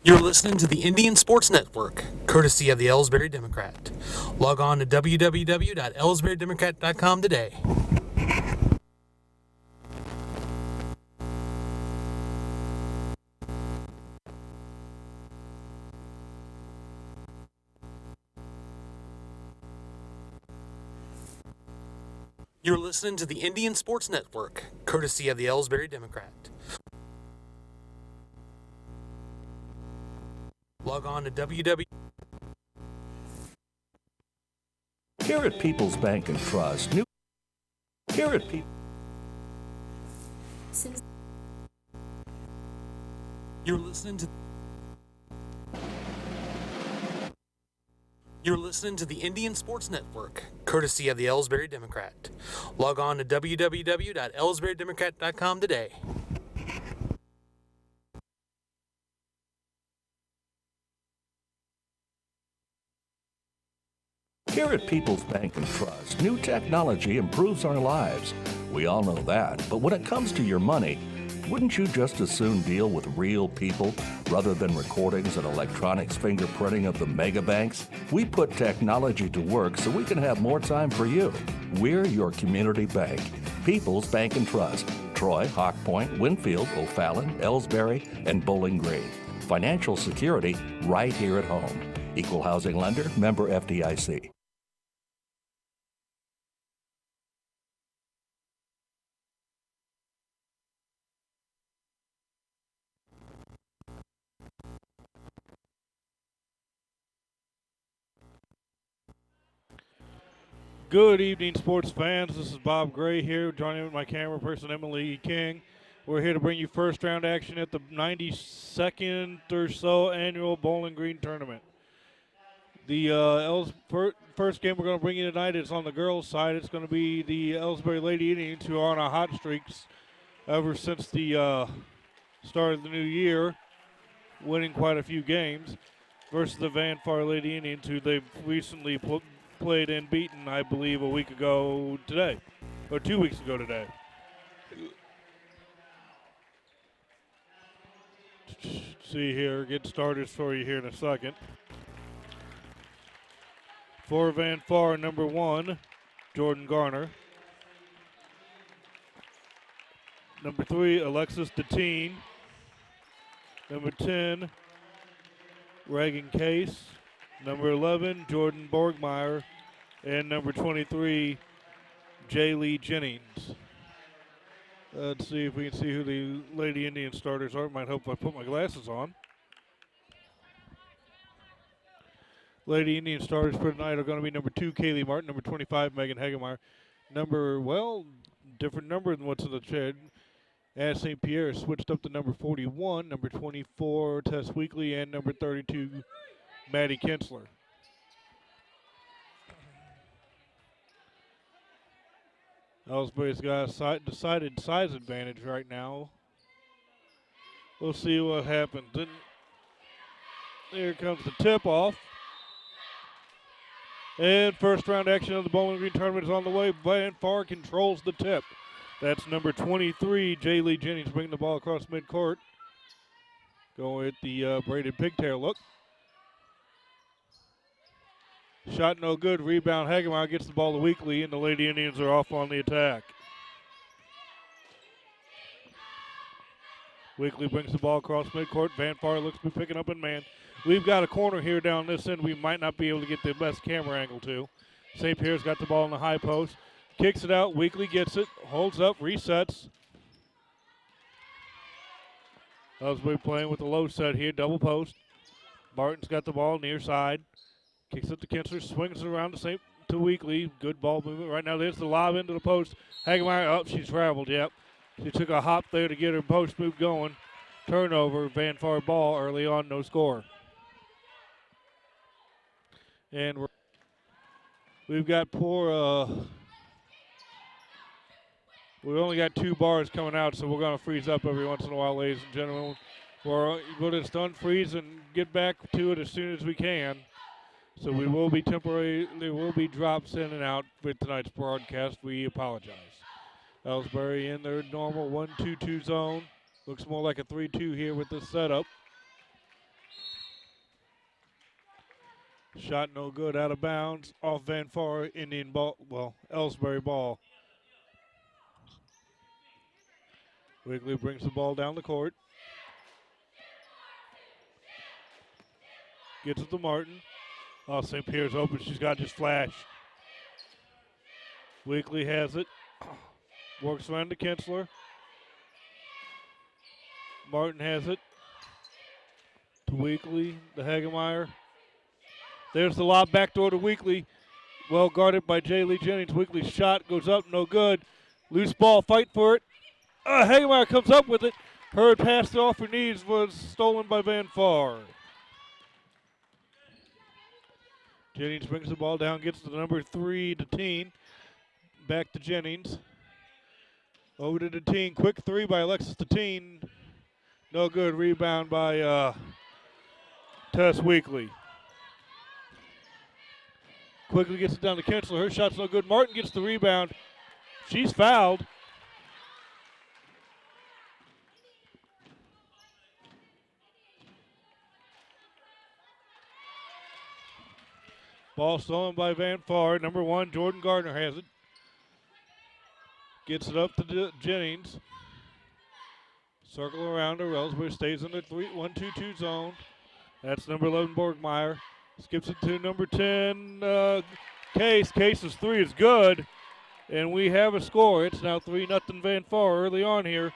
You're listening to the Indian Sports Network, courtesy of the Ellsbury Democrat. Log on to www.ellsburydemocrat.com today. You're listening to the Indian Sports Network, courtesy of the Ellsbury Democrat. Log on to www. Here at People's Bank and Trust, You're listening to the Indian Sports Network, courtesy of the Ellsbury Democrat. Log on to www.ellsburydemocrat.com today. Here at People's Bank and Trust, new technology improves our lives. We all know that, but when it comes to your money, wouldn't you just as soon deal with real people rather than recordings and electronics fingerprinting of the mega banks? We put technology to work so we can have more time for you. We're your community bank. People's Bank and Trust. Troy, Hawk Point, Winfield, O'Fallon, Ellsbury, and Bowling Green. Financial security right here at home. Equal housing lender, member FDIC. Good evening, sports fans. This is Bob Gray here, joining with my camera person, Emily King. We're here to bring you first round action at the 92nd or so annual Bowling Green tournament. The first game we're going to bring you tonight is on the girls' side. It's going to be the Ellsbury Lady Indians, who are on a hot streak ever since the start of the new year, winning quite a few games, versus the Van Far Lady Indians, who they've recently played and beaten, I believe, a week ago today, or 2 weeks ago today. See here, get started for you here in a second. For Van Far, number 1, Jordan Garner. Number 3, Alexis Deteen. Number 10, Reagan Case. Number 11, Jordan Borgmeyer. And number 23, Jaylee Jennings. Let's see if we can see who the Lady Indian starters are. Might hope I put my glasses on. Lady Indian starters for tonight are going to be number 2, Kaylee Martin. Number 25, Megan Hagemeyer. Different number than what's in the shed. Anna St. Pierre switched up to number 41. Number 24, Tess Weekly. And number 32, Maddie Kinsler. Ellsbury's got a decided size advantage right now. We'll see what happens. Then here comes the tip-off. And first round action of the Bowling Green tournament is on the way. Van Far controls the tip. That's number 23, Jaylee Jennings, bringing the ball across midcourt. Going with the braided pigtail look. Shot no good. Rebound. Hagemeyer gets the ball to Weekly, and the Lady Indians are off on the attack. Weekly brings the ball across midcourt. Van Far looks to be picking up in man. We've got a corner here down this end we might not be able to get the best camera angle to. St. Pierre's got the ball in the high post. Kicks it out. Weekly gets it. Holds up. Resets. Ellsbury playing with the low set here. Double post. Martin's got the ball near side. Kicks it to Kinsler, swings it around to Weekly. Good ball movement. Right now, there's the lob into the post. Hagemeyer, she's traveled, yep. She took a hop there to get her post move going. Turnover, Van Far ball early on, no score. And we've got we've only got 2 bars coming out, so we're going to freeze up every once in a while, ladies and gentlemen. When it's done, freeze and get back to it as soon as we can. So there will be drops in and out with tonight's broadcast. We apologize. Ellsbury in their normal 1-2-2 zone. Looks more like a 3-2 here with this setup. Shot no good, out of bounds, off Van Far, Indian ball, Ellsbury ball. Wigley brings the ball down the court. Gets it to Martin. Oh, St. Pierre's open. She's got just flash. Wigley has it. Works around to Kinsler. Martin has it. To Wigley, the Hagemeyer. There's the lob backdoor to Wigley. Well guarded by J. Lee Jennings. Wigley's shot goes up, no good. Loose ball, fight for it. Hagemeyer comes up with it. Her pass off her knees was stolen by Van Far. Jennings brings the ball down, gets to the number 3, Deteen. Back to Jennings. Over to Deteen. Quick three by Alexis Deteen. No good. Rebound by Tess Wigley. Quickly gets it down to Kinsler. Her shot's no good. Martin gets the rebound. She's fouled. Ball stolen by Van Far. Number 1, Jordan Gardner has it. Gets it up to Jennings. Circle around her. Ellsbury stays in the 1-2-2 zone. That's number 11, Borgmeyer. Skips it to number 10, Case. Case's three is good. And we have a score. It's now 3-0 Van Far early on here.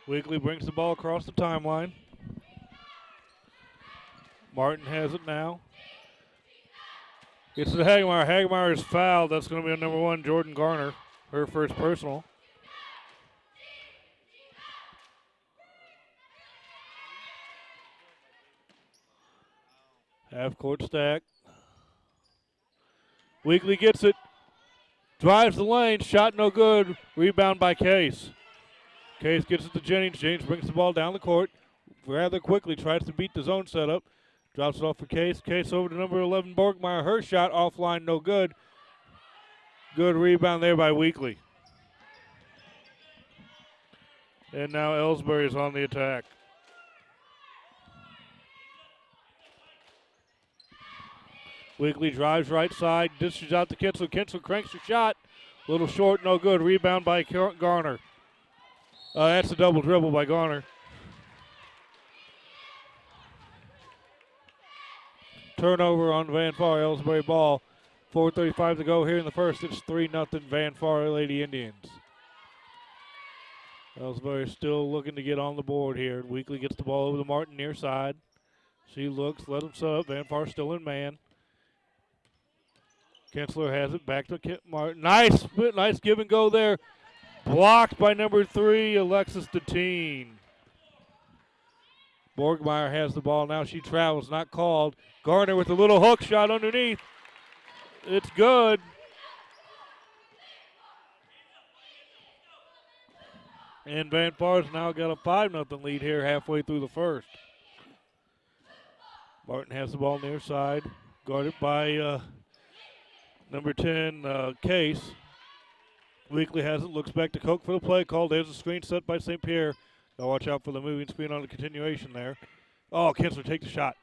Wigley brings the ball across the timeline. Martin has it now. It's to Hagemeyer. Hagemeyer is fouled. That's going to be on number 1, Jordan Garner. Her first personal. Half court stack. Wigley gets it. Drives the lane. Shot no good. Rebound by Case. Case gets it to Jennings. Jennings brings the ball down the court rather quickly. Tries to beat the zone setup. Drops it off for Case. Case over to number 11, Borgmeyer. Her shot offline, no good. Good rebound there by Wigley. And now Ellsbury is on the attack. Wigley drives right side, dishes out to Kinsler. Kinsler cranks her shot. A little short, no good. Rebound by Garner. That's a double dribble by Garner. Turnover on Van Far, Ellsbury ball. 4:35 to go here in the first. It's 3-0 Van Far Lady Indians. Ellsbury still looking to get on the board here. Wigley gets the ball over to Martin near side. She looks, let him set up. Van Far still in man. Kinsler has it back to Martin. Nice give and go there. Blocked by number 3, Alexis Deteen. Borgmeyer has the ball now. She travels, not called. Garner with a little hook shot underneath. It's good. And Van Far's now got a 5-0 lead here halfway through the first. Martin has the ball near side. Guarded by number 10, Case. Wigley has it, looks back to Koch for the play call. There's a screen set by St. Pierre. Now watch out for the moving screen on the continuation there. Oh, Kinsler take the shot.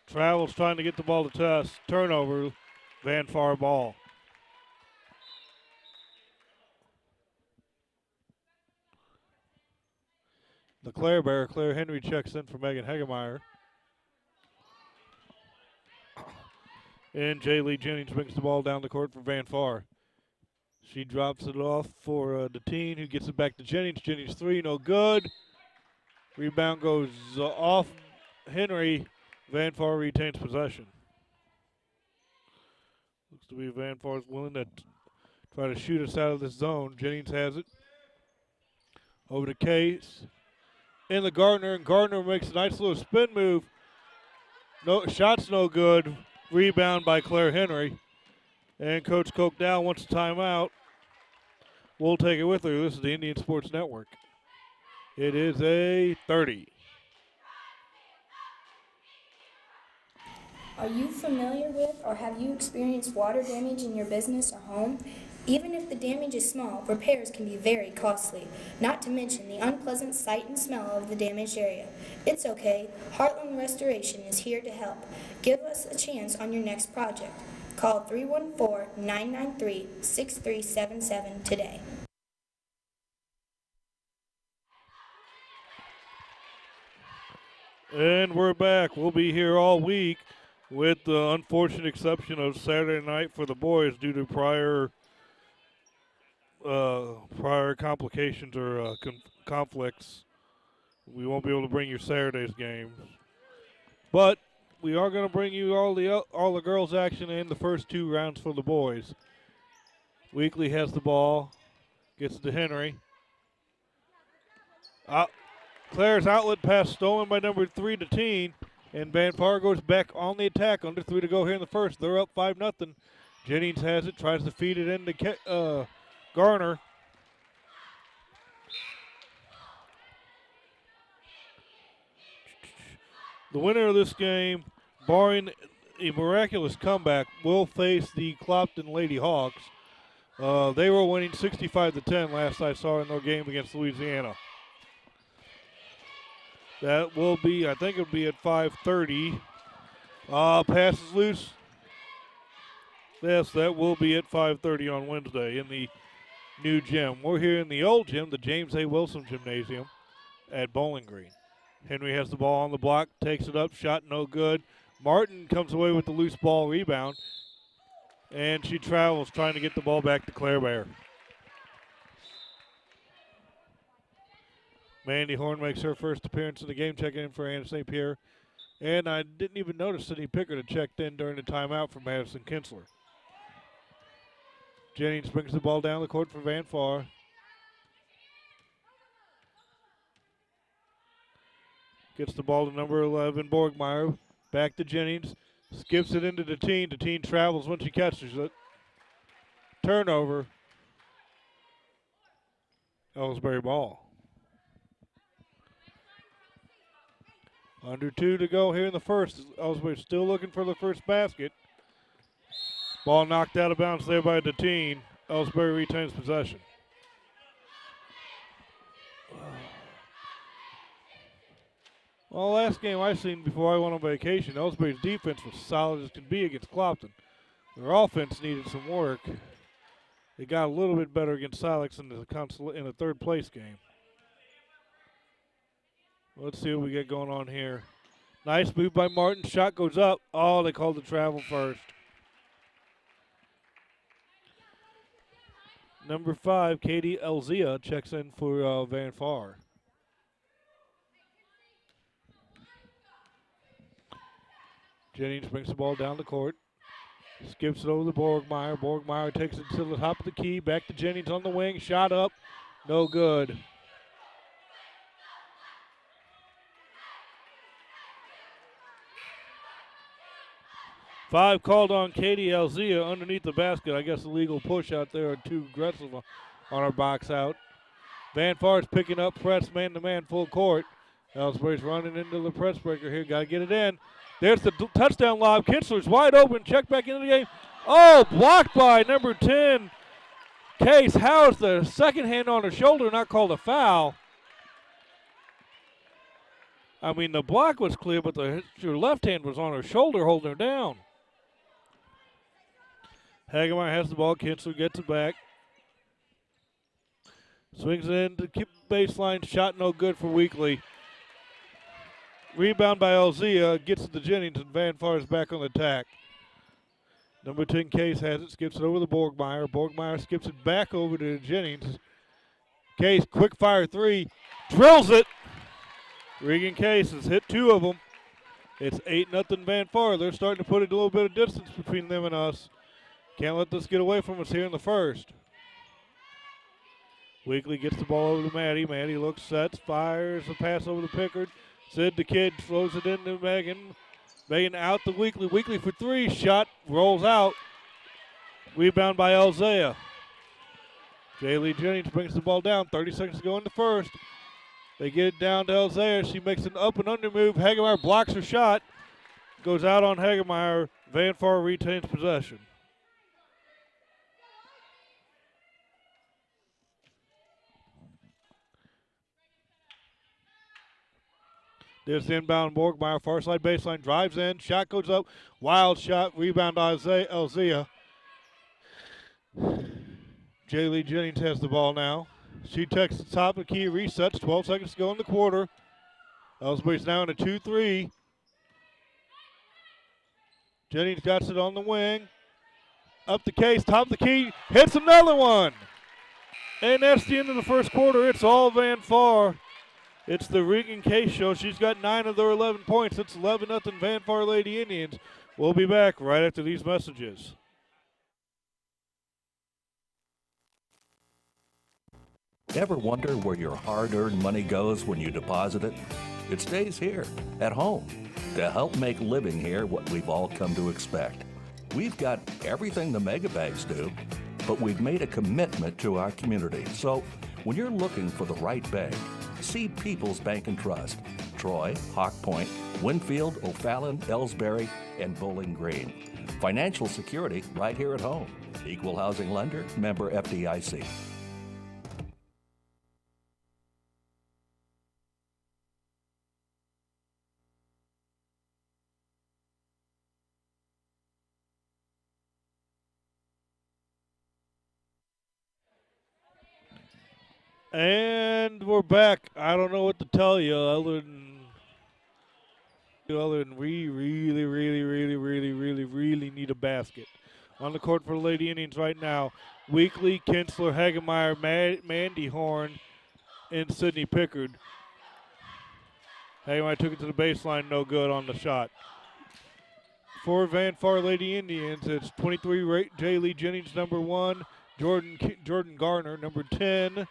Travels trying to get the ball to Tess. Turnover, Van Far ball. The Claire Henry checks in for Megan Hagemeyer. And J. Lee Jennings brings the ball down the court for Van Far. She drops it off for Deteen, who gets it back to Jennings. Jennings three, no good. Rebound goes off Henry. Van Far retains possession. Looks to be Van Far's willing to try to shoot us out of this zone. Jennings has it. Over to Case. In the Gardner, and Gardner makes a nice little spin move. No shot's no good. Rebound by Claire Henry. And Coach Koch down wants a timeout. We'll take it with her. This is the Indian Sports Network. It is a 30. Are you familiar with or have you experienced water damage in your business or home? Even if the damage is small, repairs can be very costly, not to mention the unpleasant sight and smell of the damaged area. It's okay. Heartland Restoration is here to help. Give us a chance on your next project. Call 314-993-6377 today. And we're back. We'll be here all week with the unfortunate exception of Saturday night for the boys due to prior complications or conflicts. We won't be able to bring you Saturday's games. But we are going to bring you all the girls' action in the first 2 rounds for the boys. Weekly has the ball, gets it to Henry. Claire's outlet pass stolen by number 3 to Teen, and Van Far goes back on the attack. Under 3 to go here in the first. They're up 5-0. Jennings has it, tries to feed it into Garner. The winner of this game, barring a miraculous comeback, will face the Clopton Lady Hawks. They were winning 65-10 last I saw in their game against Louisiana. That will be, I think it'll be at 5:30. Pass is loose. Yes, that will be at 5:30 on Wednesday in the new gym. We're here in the old gym, the James A. Wilson Gymnasium at Bowling Green. Henry has the ball on the block, takes it up, shot no good. Martin comes away with the loose ball rebound, and she travels trying to get the ball back to Claire Bear. Mandy Horn makes her first appearance in the game, checking in for Anna St. Pierre. And I didn't even notice Sydney Pickard had checked in during the timeout for Madison Kinsler. Jennings brings the ball down the court for Van Far. Gets the ball to number 11, Borgmeyer. Back to Jennings. Skips it into the Teen. The Teen travels when she catches it. Turnover. Ellsbury ball. Under 2 to go here in the first. Ellsbury still looking for the first basket. Ball knocked out of bounds there by the Teen. Ellsbury retains possession. Well, last game I seen before I went on vacation, Ellsbury's defense was solid as could be against Clopton. Their offense needed some work. They got a little bit better against Silex in the third place game. Let's see what we get going on here. Nice move by Martin. Shot goes up. Oh, they called the travel first. Number 5, Katie Elzia, checks in for Van Far. Jennings brings the ball down the court. Skips it over to Borgmeyer. Borgmeyer takes it to the top of the key. Back to Jennings on the wing. Shot up. No good. Five called on Katie Elzia underneath the basket. I guess a legal push out there, too aggressive on her box out. Van Far's picking up press man-to-man full court. Ellsbury's running into the press breaker here. Got to get it in. There's the touchdown lob. Kinsler's wide open. Check back into the game. Oh, blocked by number 10, Case Howes. The second hand on her shoulder, not called a foul. I mean, the block was clear, but her left hand was on her shoulder holding her down. Hagemeyer has the ball. Kinsler gets it back. Swings it in to keep baseline. Shot no good for Weekly. Rebound by Elzia. Gets it to Jennings, and Van Far is back on the attack. Number 10, Case has it. Skips it over to Borgmeyer. Borgmeyer skips it back over to Jennings. Case, quick fire 3. Drills it. Regan Case has hit 2 of them. It's 8-0 Van Far. They're starting to put a little bit of distance between them and us. Can't let this get away from us here in the first. Weekly gets the ball over to Maddie. Maddie looks, sets, fires a pass over to Pickard. Sid the Kid throws it into Megan. Megan out to Weekly. Weekly for 3. Shot rolls out. Rebound by Elzea. Jaylee Jennings brings the ball down. 30 seconds to go in the first. They get it down to Elzea. She makes an up and under move. Hagemeyer blocks her shot. goes out on Hagemeyer. Van Far retains possession. There's the inbound Borgmeyer, far side baseline, drives in, shot goes up, wild shot, rebound Elzea. Jaylee Jennings has the ball now. She takes the top of the key, resets, 12 seconds to go in the quarter. Ellsbury's now in a 2-3. Jennings got it on the wing. Up the case, top of the key, hits another one. And that's the end of the first quarter. It's all Van Far. It's the Regan Case show. She's got 9 of their 11 points. It's 11-0 Van Far Lady Indians. We'll be back right after these messages. Ever wonder where your hard-earned money goes when you deposit it? It stays here, at home, to help make living here what we've all come to expect. We've got everything the mega banks do, but we've made a commitment to our community. So when you're looking for the right bank, see People's Bank and Trust. Troy, Hawk Point, Winfield, O'Fallon, Ellsbury, and Bowling Green. Financial security right here at home. Equal housing lender, member FDIC. And we're back. I don't know what to tell you other than we really need a basket. On the court for the Lady Indians right now, Weekly, Kinsler, Hagemeyer, Mandy Horn, and Sydney Pickard. Hagemeyer took it to the baseline, no good on the shot. For Van Far Lady Indians, it's 23 Jaylee Jennings, number 1, Jordan Garner, number 10.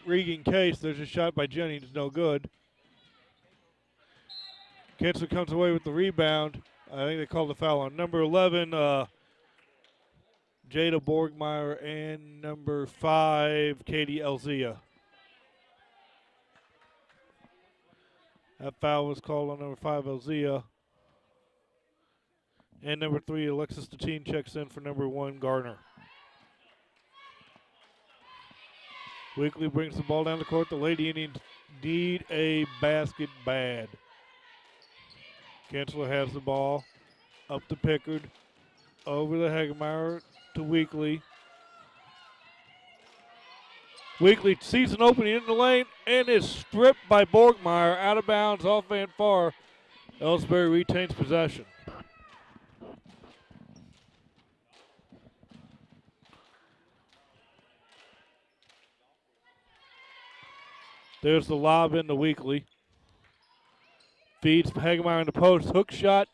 Regan Case, there's a shot by Jennings, no good. Kinsler comes away with the rebound. I think they called the foul on number 11, Jada Borgmeyer, and number 5, Katie Elzea. That foul was called on number 5, Elzea. And number 3, Alexis Tatine checks in for number 1, Garner. Weekly brings the ball down the court. The Lady Indians need a basket bad. Kinsler has the ball. Up to Pickard. Over the Hagemeyer to Weekly. Weekly sees an opening in the lane and is stripped by Borgmeyer out of bounds off Van Far. Ellsbury retains possession. There's the lob into Weekly. Feeds Hagemeyer in the post. Hook shot.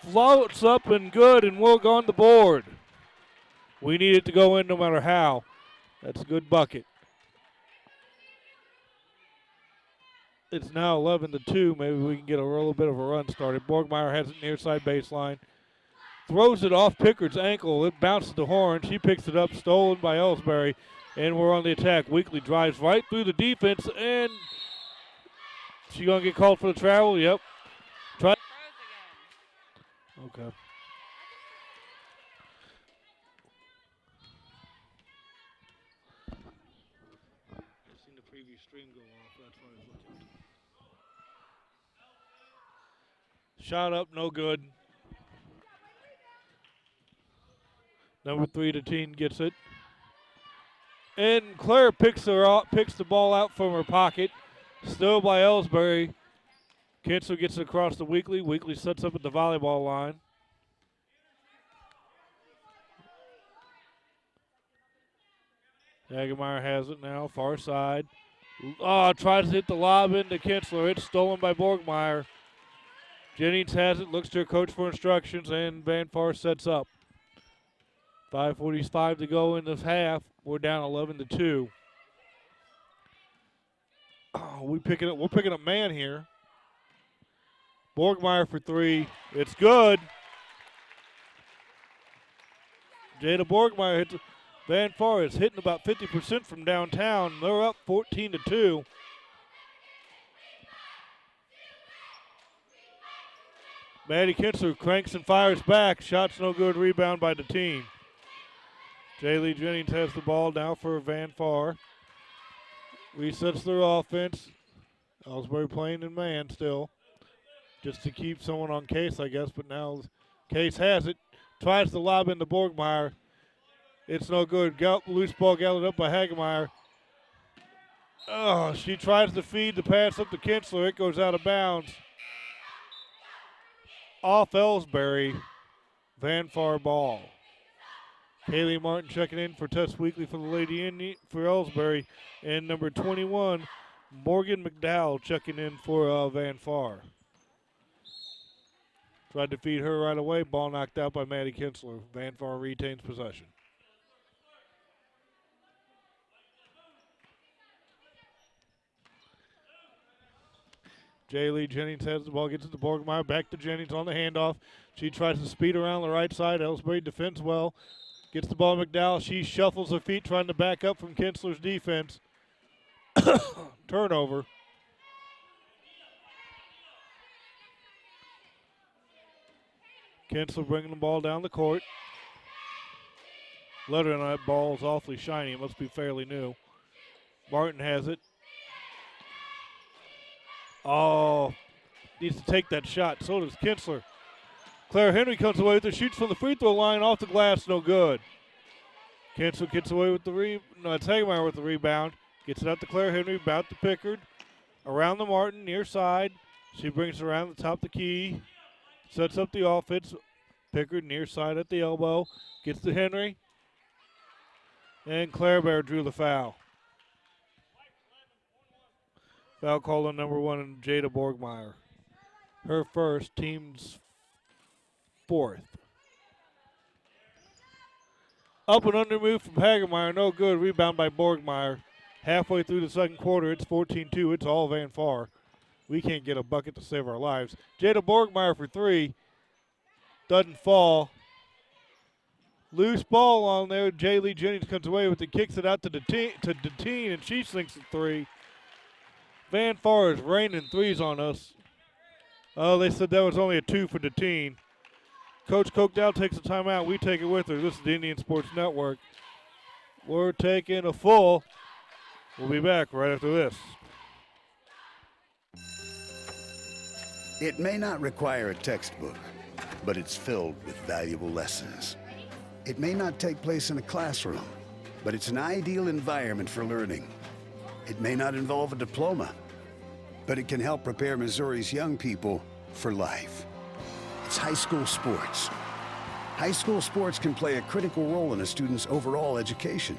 Floats up and good, and will go on the board. We need it to go in no matter how. That's a good bucket. It's now 11-2. Maybe we can get a little bit of a run started. Borgmeyer has it near side baseline. Throws it off Pickard's ankle. It bounces to Horn. She picks it up. Stolen by Ellsbury. And we're on the attack. Weekly drives right through the defense, and she gonna get called for the travel. Yep. Try. Okay. I've seen the previous stream go off. That's why I was looking. Shot up, no good. Number 3, Tatine gets it. And Claire picks the ball out from her pocket. Still by Ellsbury. Kinsler gets it across to Weekly. Weekly sets up at the volleyball line. Hagemeyer has it now, far side. Tries to hit the lob into Kinsler. It's stolen by Borgmeyer. Jennings has it, looks to her coach for instructions, and Van Far sets up. 5:45 to go in this half. We're down 11-2. We're picking up man here. Borgmeyer for 3. It's good. Jada Borgmeyer hits. Van Far is hitting about 50% from downtown. They're up 14-2. Maddie Kinsler cranks and fires back. Shot's no good. Rebound by the team. Jaylee Jennings has the ball now for Van Far. Resets their offense. Ellsbury playing in man still. Just to keep someone on Case, I guess. But now Case has it. Tries to lob into Borgmeyer. It's no good. Loose ball gathered up by Hagemeyer. Oh, she tries to feed the pass up to Kinsler. It goes out of bounds. Off Ellsbury. Van Far ball. Kaylee Martin checking in for Test Weekly for the Lady Indian for Ellsbury. And number 21, Morgan McDowell checking in for Van Far. Tried to feed her right away. Ball knocked out by Maddie Kinsler. Van Far retains possession. Jaylee Jennings has the ball, gets it to Borgmeyer. Back to Jennings on the handoff. She tries to speed around the right side. Ellsbury defends well. Gets the ball to McDowell. She shuffles her feet trying to back up from Kinsler's defense. Turnover. Kinsler bringing the ball down the court. Letter on that ball is awfully shiny. It must be fairly new. Martin has it. Oh, needs to take that shot. So does Kinsler. Claire Henry comes away with it. Shoots from the free throw line off the glass. No good. Kinsler gets away with the it's Hagemeyer with the rebound. Gets it out to Claire Henry. About to Pickard. Around the Martin, near side. She brings it around the top of the key. Sets up the offense. Pickard near side at the elbow. Gets to Henry. And Claire Bear drew the foul. Foul called on number 1, Jada Borgmeyer. Her first, team's fourth. Up and under move from Hagemeyer, no good. Rebound by Borgmeyer. Halfway through the second quarter, it's 14-2. It's all Van Far. We can't get a bucket to save our lives. Jada Borgmeyer for 3. Doesn't fall. Loose ball on there. Jaylee Jennings comes away with it, kicks it out to Deteen, and she sinks a 3. Van Far is raining threes on us. Oh, they said that was only a 2 for Deteen. Coach Cokedale takes a timeout. We take it with her. This is the Indian Sports Network. We're taking a full. We'll be back right after this. It may not require a textbook, but it's filled with valuable lessons. It may not take place in a classroom, but it's an ideal environment for learning. It may not involve a diploma, but it can help prepare Missouri's young people for life. It's high school sports. High school sports can play a critical role in a student's overall education.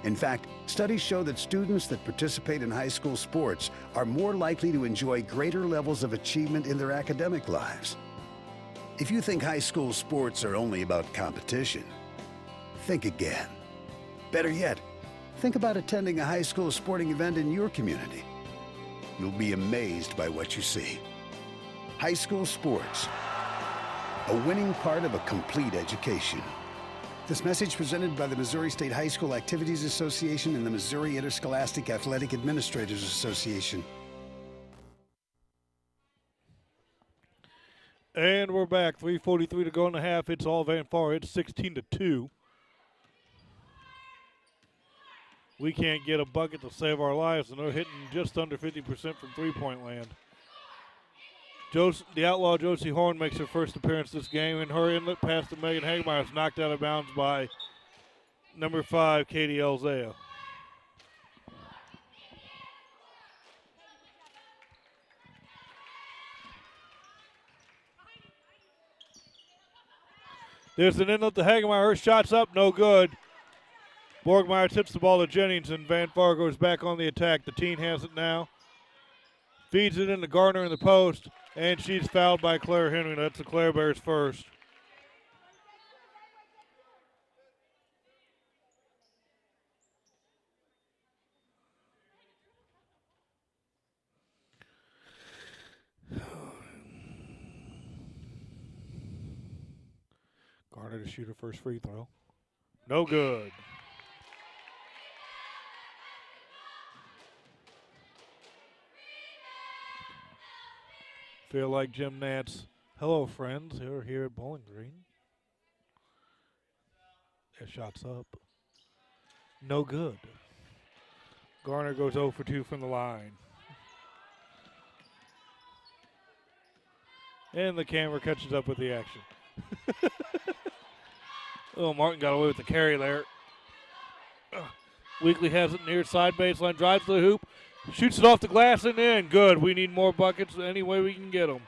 In fact, studies show that students that participate in high school sports are more likely to enjoy greater levels of achievement in their academic lives. If you think high school sports are only about competition, think again. Better yet, think about attending a high school sporting event in your community. You'll be amazed by what you see. High school sports, a winning part of a complete education. This message presented by the Missouri State High School Activities Association and the Missouri Interscholastic Athletic Administrators Association. And we're back. 3:43 to go in the half. It's all Van Far. It's 16-2. We can't get a bucket to save our lives, and they're hitting just under 50% from three-point land. The outlaw Josie Horn makes her first appearance this game, and her inlet pass to Megan Hagemeyer is knocked out of bounds by number 5, Katie Elzea. There's an inlet to Hagemeyer. Her shot's up, no good. Borgmeyer tips the ball to Jennings, and Van Far goes back on the attack. The teen has it now. Feeds it into Garner in the post, and she's fouled by Claire Henry. That's the Claire Bears first. Garner to shoot her first free throw. No good. Feel like Jim Nance Hello, friends. We're here at Bowling Green. Their shot's up. No good. Garner goes 0 for 2 from the line. And the camera catches up with the action. Oh, Martin got away with the carry there. Weekly has it near side baseline, drives to the hoop, shoots it off the glass and in. Good. We need more buckets any way we can get them.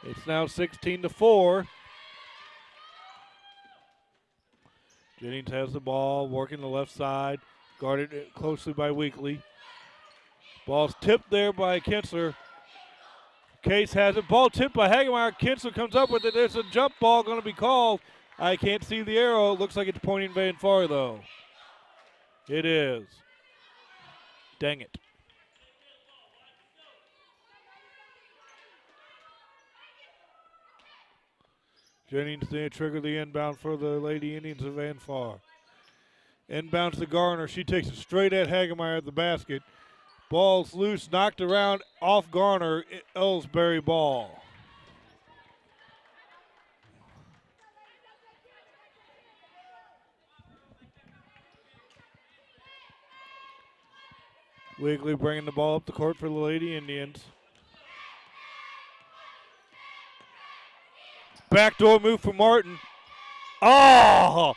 It's now 16-4. Jennings has the ball, working the left side, guarded closely by Weekly. Ball's tipped there by Kinsler. Case has it. Ball tipped by Hagemeyer. Kinsler comes up with it. There's a jump ball going to be called. I can't see the arrow. It looks like it's pointing Van Far, though. It is. Dang it. Jennings did trigger the inbound for the Lady Indians of Van Far. Inbounds to Garner. She takes it straight at Hagemeyer at the basket. Ball's loose, knocked around off Garner. Ellsbury ball. Weekly bringing the ball up the court for the Lady Indians. Backdoor move for Martin. Oh!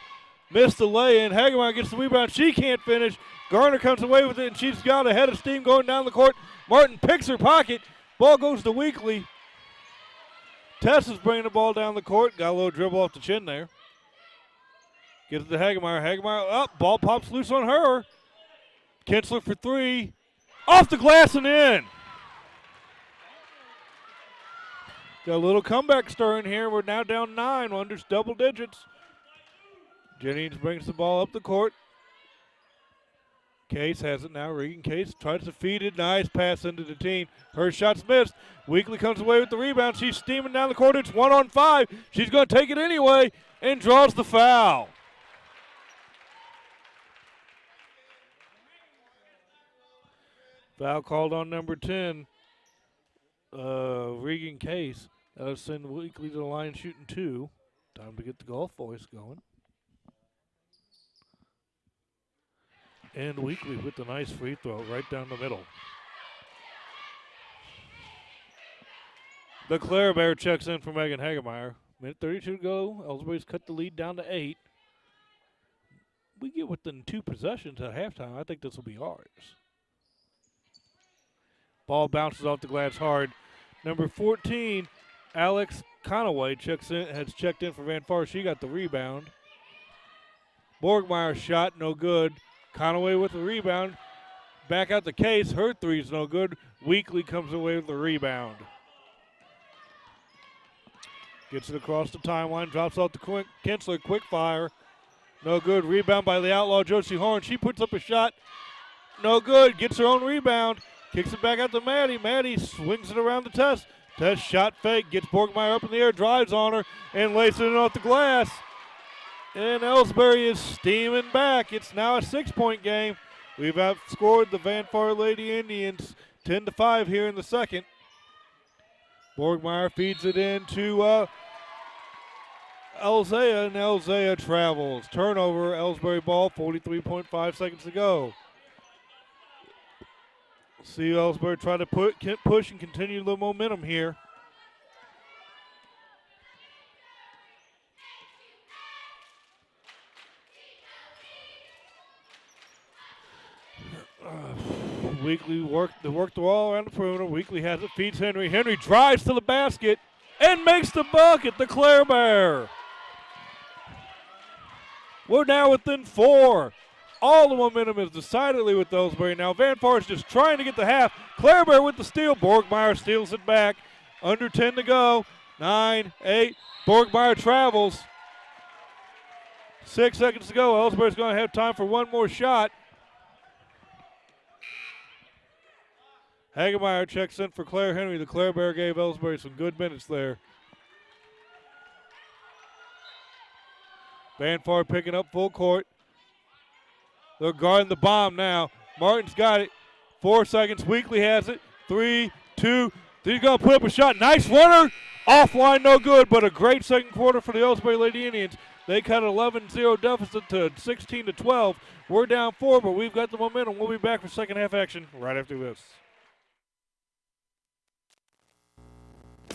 Missed the lay-in. Hagemeyer gets the rebound. She can't finish. Garner comes away with it, and she's got a head of steam going down the court. Martin picks her pocket. Ball goes to Weekly. Tess is bringing the ball down the court. Got a little dribble off the chin there. Gives it to Hagemeyer. Hagemeyer up. Ball pops loose on her. Kinsler for three. Off the glass and in. Got a little comeback stirring here. We're now down 9, under double digits. Jennings brings the ball up the court. Case has it now. Regan Case tries to feed it. Nice pass into the team. Her shot's missed. Weekly comes away with the rebound. She's steaming down the court. It's 1-on-5. She's going to take it anyway and draws the foul. Foul called on number 10, Regan Case. That'll send Weekly to the line shooting 2. Time to get the golf voice going. And Weekly with the nice free throw right down the middle. The Claire Bear checks in for Megan Hagemeyer. Minute 32 to go. Ellsbury's cut the lead down to 8. We get within 2 possessions at halftime. I think this will be ours. Ball bounces off the glass hard. Number 14, Alex Conaway has checked in for Van Far. She got the rebound. Borgmeyer shot, no good. Conaway with the rebound. Back out the Case. Her three's no good. Weekly comes away with the rebound. Gets it across the timeline. Drops off to Kinsler. Quick fire. No good. Rebound by the outlaw Josie Horn. She puts up a shot. No good. Gets her own rebound. Kicks it back out to Maddie. Maddie swings it around the Tess. Tess shot fake. Gets Borgmeyer up in the air. Drives on her. And lays it off the glass. And Ellsbury is steaming back. It's now a 6-point game. We've outscored the Van Far Lady Indians 10-5 here in the second. Borgmeyer feeds it into Elzea, and Elzea travels. Turnover, Ellsbury ball, 43.5 seconds to go. See Ellsbury try to push and continue the momentum here. Weekly worked the ball around the perimeter. Weekly has it, feeds Henry. Henry drives to the basket and makes the bucket, the Claire Bear. We're now within 4. All the momentum is decidedly with Ellsbury now. Van Far is just trying to get the half. Claire Bear with the steal. Borgmeyer steals it back. Under 10 to go. 9, 8. Borgmeyer travels. 6 seconds to go. Ellsbury's going to have time for one more shot. Hagemeyer checks in for Claire Henry. The Claire Bear gave Ellsbury some good minutes there. Van Far picking up full court. They're guarding the bomb now. Martin's got it. 4 seconds. Weekly has it. 3, 2. He's going to put up a shot. Nice runner Offline, no good, but a great second quarter for the Ellsbury Lady Indians. They cut an 11-0 deficit to 16-12. We're down 4, but we've got the momentum. We'll be back for second half action right after this.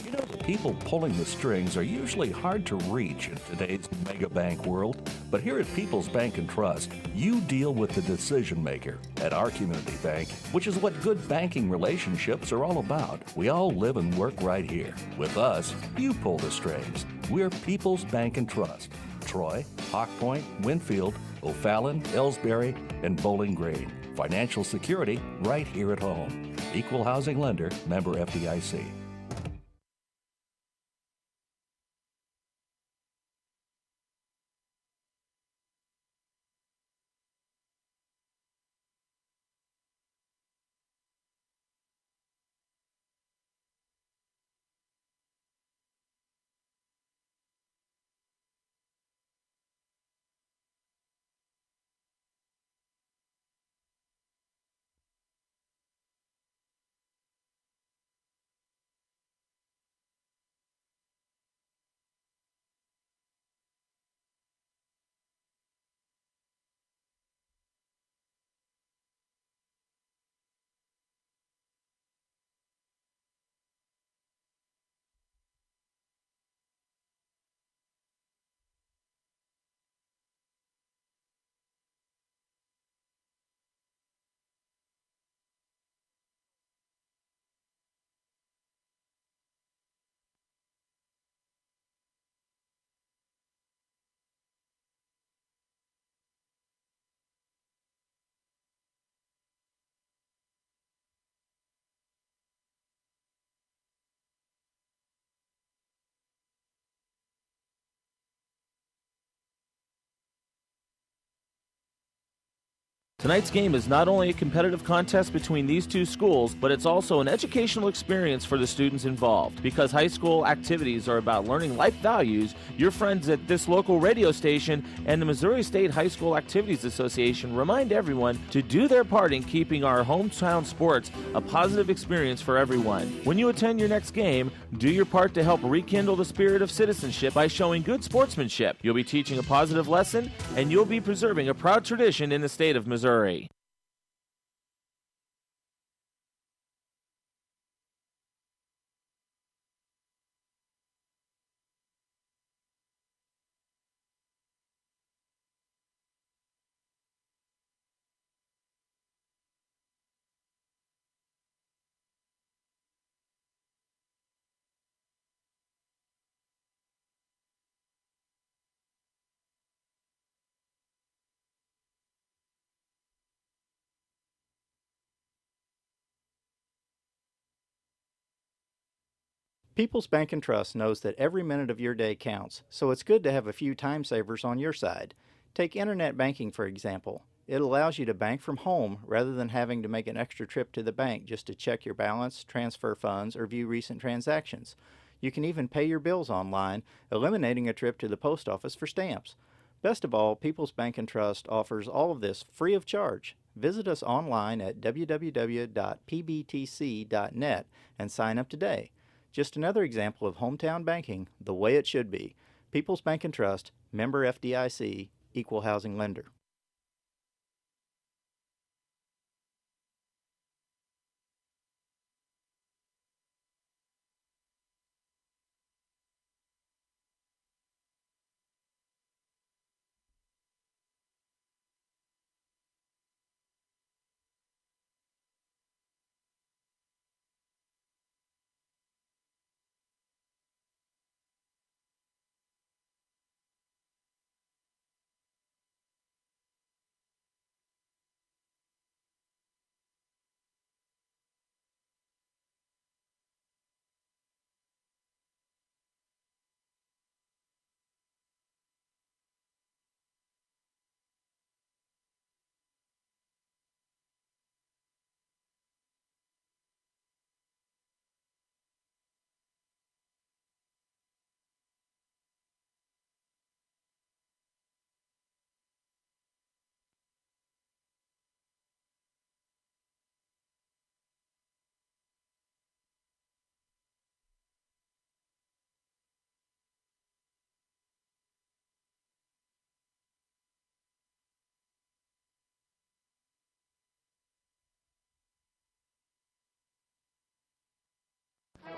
You know, the people pulling the strings are usually hard to reach in today's mega bank world. But here at People's Bank and Trust, you deal with the decision maker. At our community bank, which is what good banking relationships are all about, we all live and work right here. With us, you pull the strings. We're People's Bank and Trust. Troy, Hawk Point, Winfield, O'Fallon, Ellsbury, and Bowling Green. Financial security right here at home. Equal housing lender, member FDIC. Tonight's game is not only a competitive contest between these two schools, but it's also an educational experience for the students involved. Because high school activities are about learning life values, your friends at this local radio station and the Missouri State High School Activities Association remind everyone to do their part in keeping our hometown sports a positive experience for everyone. When you attend your next game, do your part to help rekindle the spirit of citizenship by showing good sportsmanship. You'll be teaching a positive lesson, and you'll be preserving a proud tradition in the state of Missouri. People's Bank and Trust knows that every minute of your day counts, so it's good to have a few time savers on your side. Take internet banking, for example. It allows you to bank from home rather than having to make an extra trip to the bank just to check your balance, transfer funds, or view recent transactions. You can even pay your bills online, eliminating a trip to the post office for stamps. Best of all, People's Bank and Trust offers all of this free of charge. Visit us online at www.pbtc.net and sign up today. Just another example of hometown banking the way it should be. People's Bank and Trust, member FDIC, equal housing lender.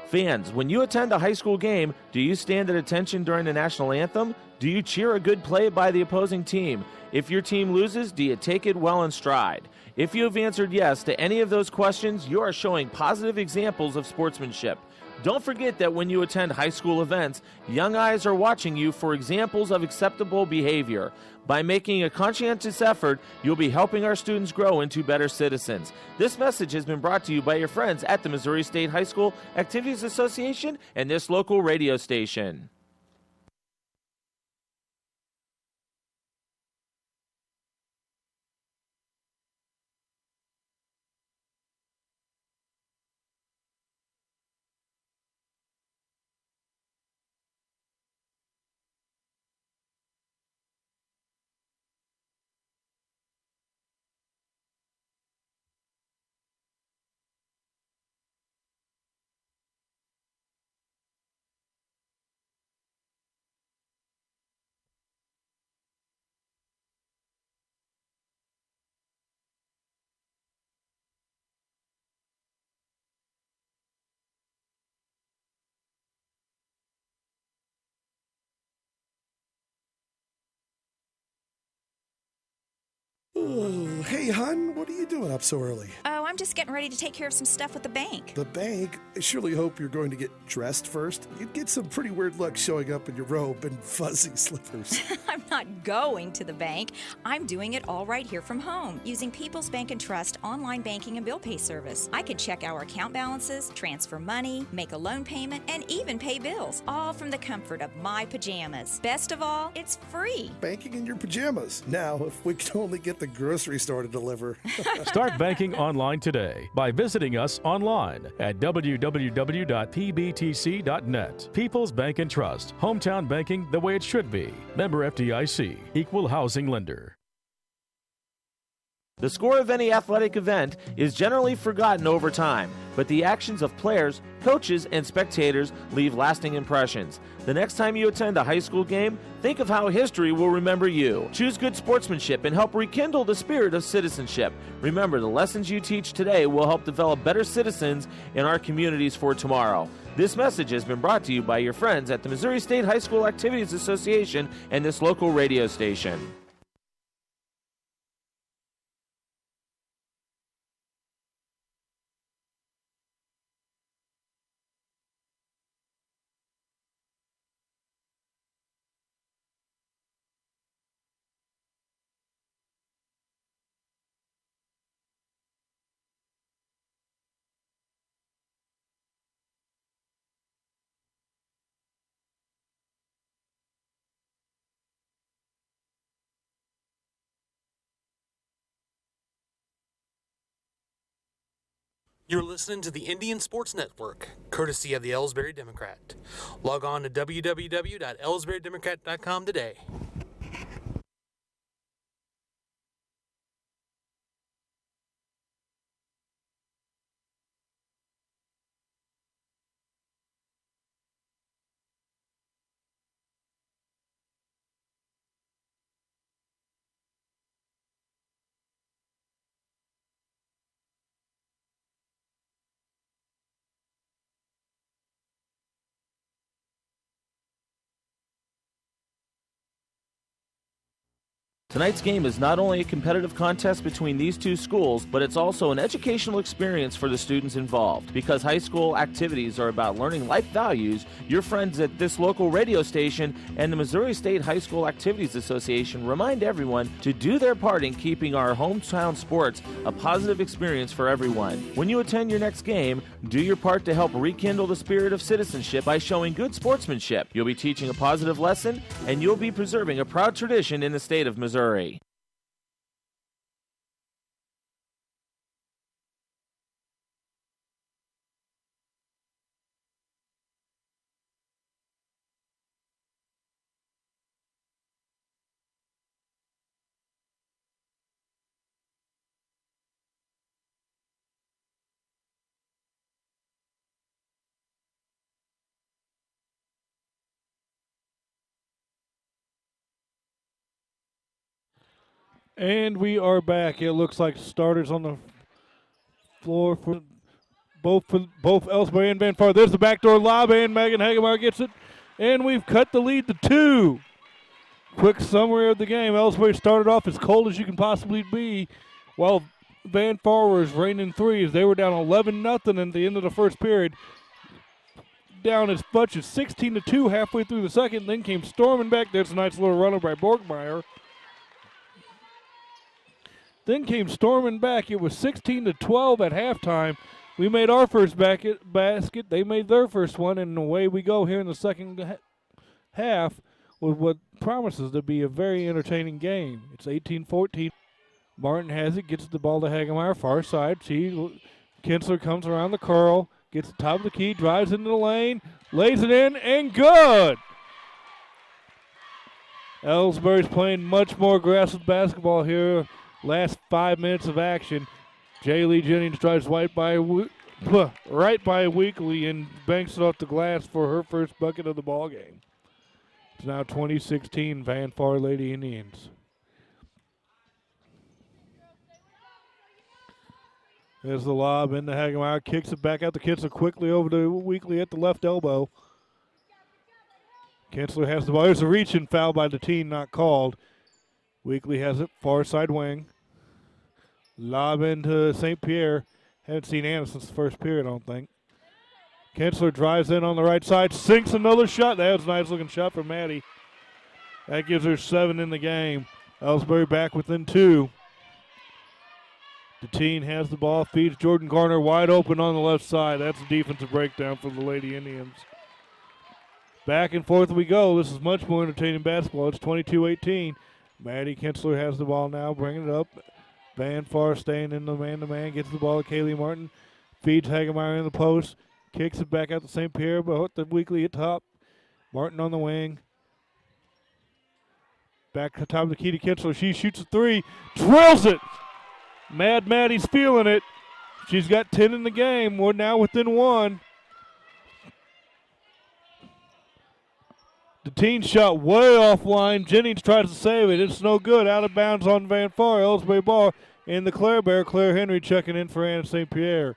Fans, when you attend a high school game, do you stand at attention during the national anthem? Do you cheer a good play by the opposing team? If your team loses, do you take it well in stride? If you have answered yes to any of those questions, you are showing positive examples of sportsmanship. Don't forget that when you attend high school events, young eyes are watching you for examples of acceptable behavior. By making a conscientious effort, you'll be helping our students grow into better citizens. This message has been brought to you by your friends at the Missouri State High School Activities Association and this local radio station. Oh, hey, hon, what are you doing up so early? Oh, I'm just getting ready to take care of some stuff with the bank. The bank? I surely hope you're going to get dressed first. You'd get some pretty weird looks showing up in your robe and fuzzy slippers. I'm not going to the bank. I'm doing it all right here from home using People's Bank and Trust online banking and bill pay service. I can check our account balances, transfer money, make a loan payment, and even pay bills, all from the comfort of my pajamas. Best of all, it's free. Banking in your pajamas. Now, if we could only get the grocery store to deliver. Start banking online today by visiting us online at www.pbtc.net. People's Bank and Trust. Hometown banking the way it should be. Member FDIC. Equal housing lender. The score of any athletic event is generally forgotten over time, but the actions of players, coaches, and spectators leave lasting impressions. The next time you attend a high school game, think of how history will remember you. Choose good sportsmanship and help rekindle the spirit of citizenship. Remember, the lessons you teach today will help develop better citizens in our communities for tomorrow. This message has been brought to you by your friends at the Missouri State High School Activities Association and this local radio station. You're listening to the Indian Sports Network, courtesy of the Ellsbury Democrat. Log on to www.ellsburydemocrat.com today. Tonight's game is not only a competitive contest between these two schools, but it's also an educational experience for the students involved. Because high school activities are about learning life values, your friends at this local radio station and the Missouri State High School Activities Association remind everyone to do their part in keeping our hometown sports a positive experience for everyone. When you attend your next game, do your part to help rekindle the spirit of citizenship by showing good sportsmanship. You'll be teaching a positive lesson, and you'll be preserving a proud tradition in the state of Missouri. And we are back. It looks like starters on the floor for both Ellsbury and Van Far. There's the backdoor lob, and Megan Hagemeyer gets it, and we've cut the lead to 2. Quick summary of the game. Ellsbury started off as cold as you can possibly be, while Van Far was raining threes. They were down 11-0 at the end of the first period. Down as much as 16-2 halfway through the second, then came storming back. There's a nice little runner by Borgmeyer. Then came storming back. It was 16-12 at halftime. We made our first basket. They made their first one, and away we go here in the second half with what promises to be a very entertaining game. It's 18-14. Martin has it, gets the ball to Hagemeyer, far side. Kinsler comes around the curl, gets the top of the key, drives into the lane, lays it in, and good! Ellsbury's playing much more aggressive basketball here. Last 5 minutes of action. Jaylee Jennings drives right by Weekly and banks it off the glass for her first bucket of the ball game. It's now 2016 Van Far Lady Indians. There's the lob into Hagemeyer, kicks it back out to Kinsler quickly over to Weekly at the left elbow. Kinsler has the ball. There's a reach-in foul by the team, not called. Weekly has it, far side wing. Lob into St. Pierre. Haven't seen Anna since the first period, I don't think. Kinsler drives in on the right side, sinks another shot. That was a nice-looking shot for Maddie. That gives her 7 in the game. Ellsbury back within 2. Deteen has the ball, feeds Jordan Garner wide open on the left side. That's a defensive breakdown for the Lady Indians. Back and forth we go. This is much more entertaining basketball. It's 22-18. Maddie Kinsler has the ball now, bringing it up. Van Far staying in the man-to-man, gets the ball to Kaylee Martin. Feeds Hagemeyer in the post. Kicks it back out to St. Pierre, but the Weekly at top. Martin on the wing. Back to the top of the key to Kinsler. She shoots a 3. Drills it! Mad Maddie's feeling it. She's got 10 in the game. We're now within 1. The team shot way offline. Jennings tries to save it. It's no good. Out of bounds on Van Far. Ellsbury ball in the Claire Bear. Claire Henry checking in for Anna St. Pierre.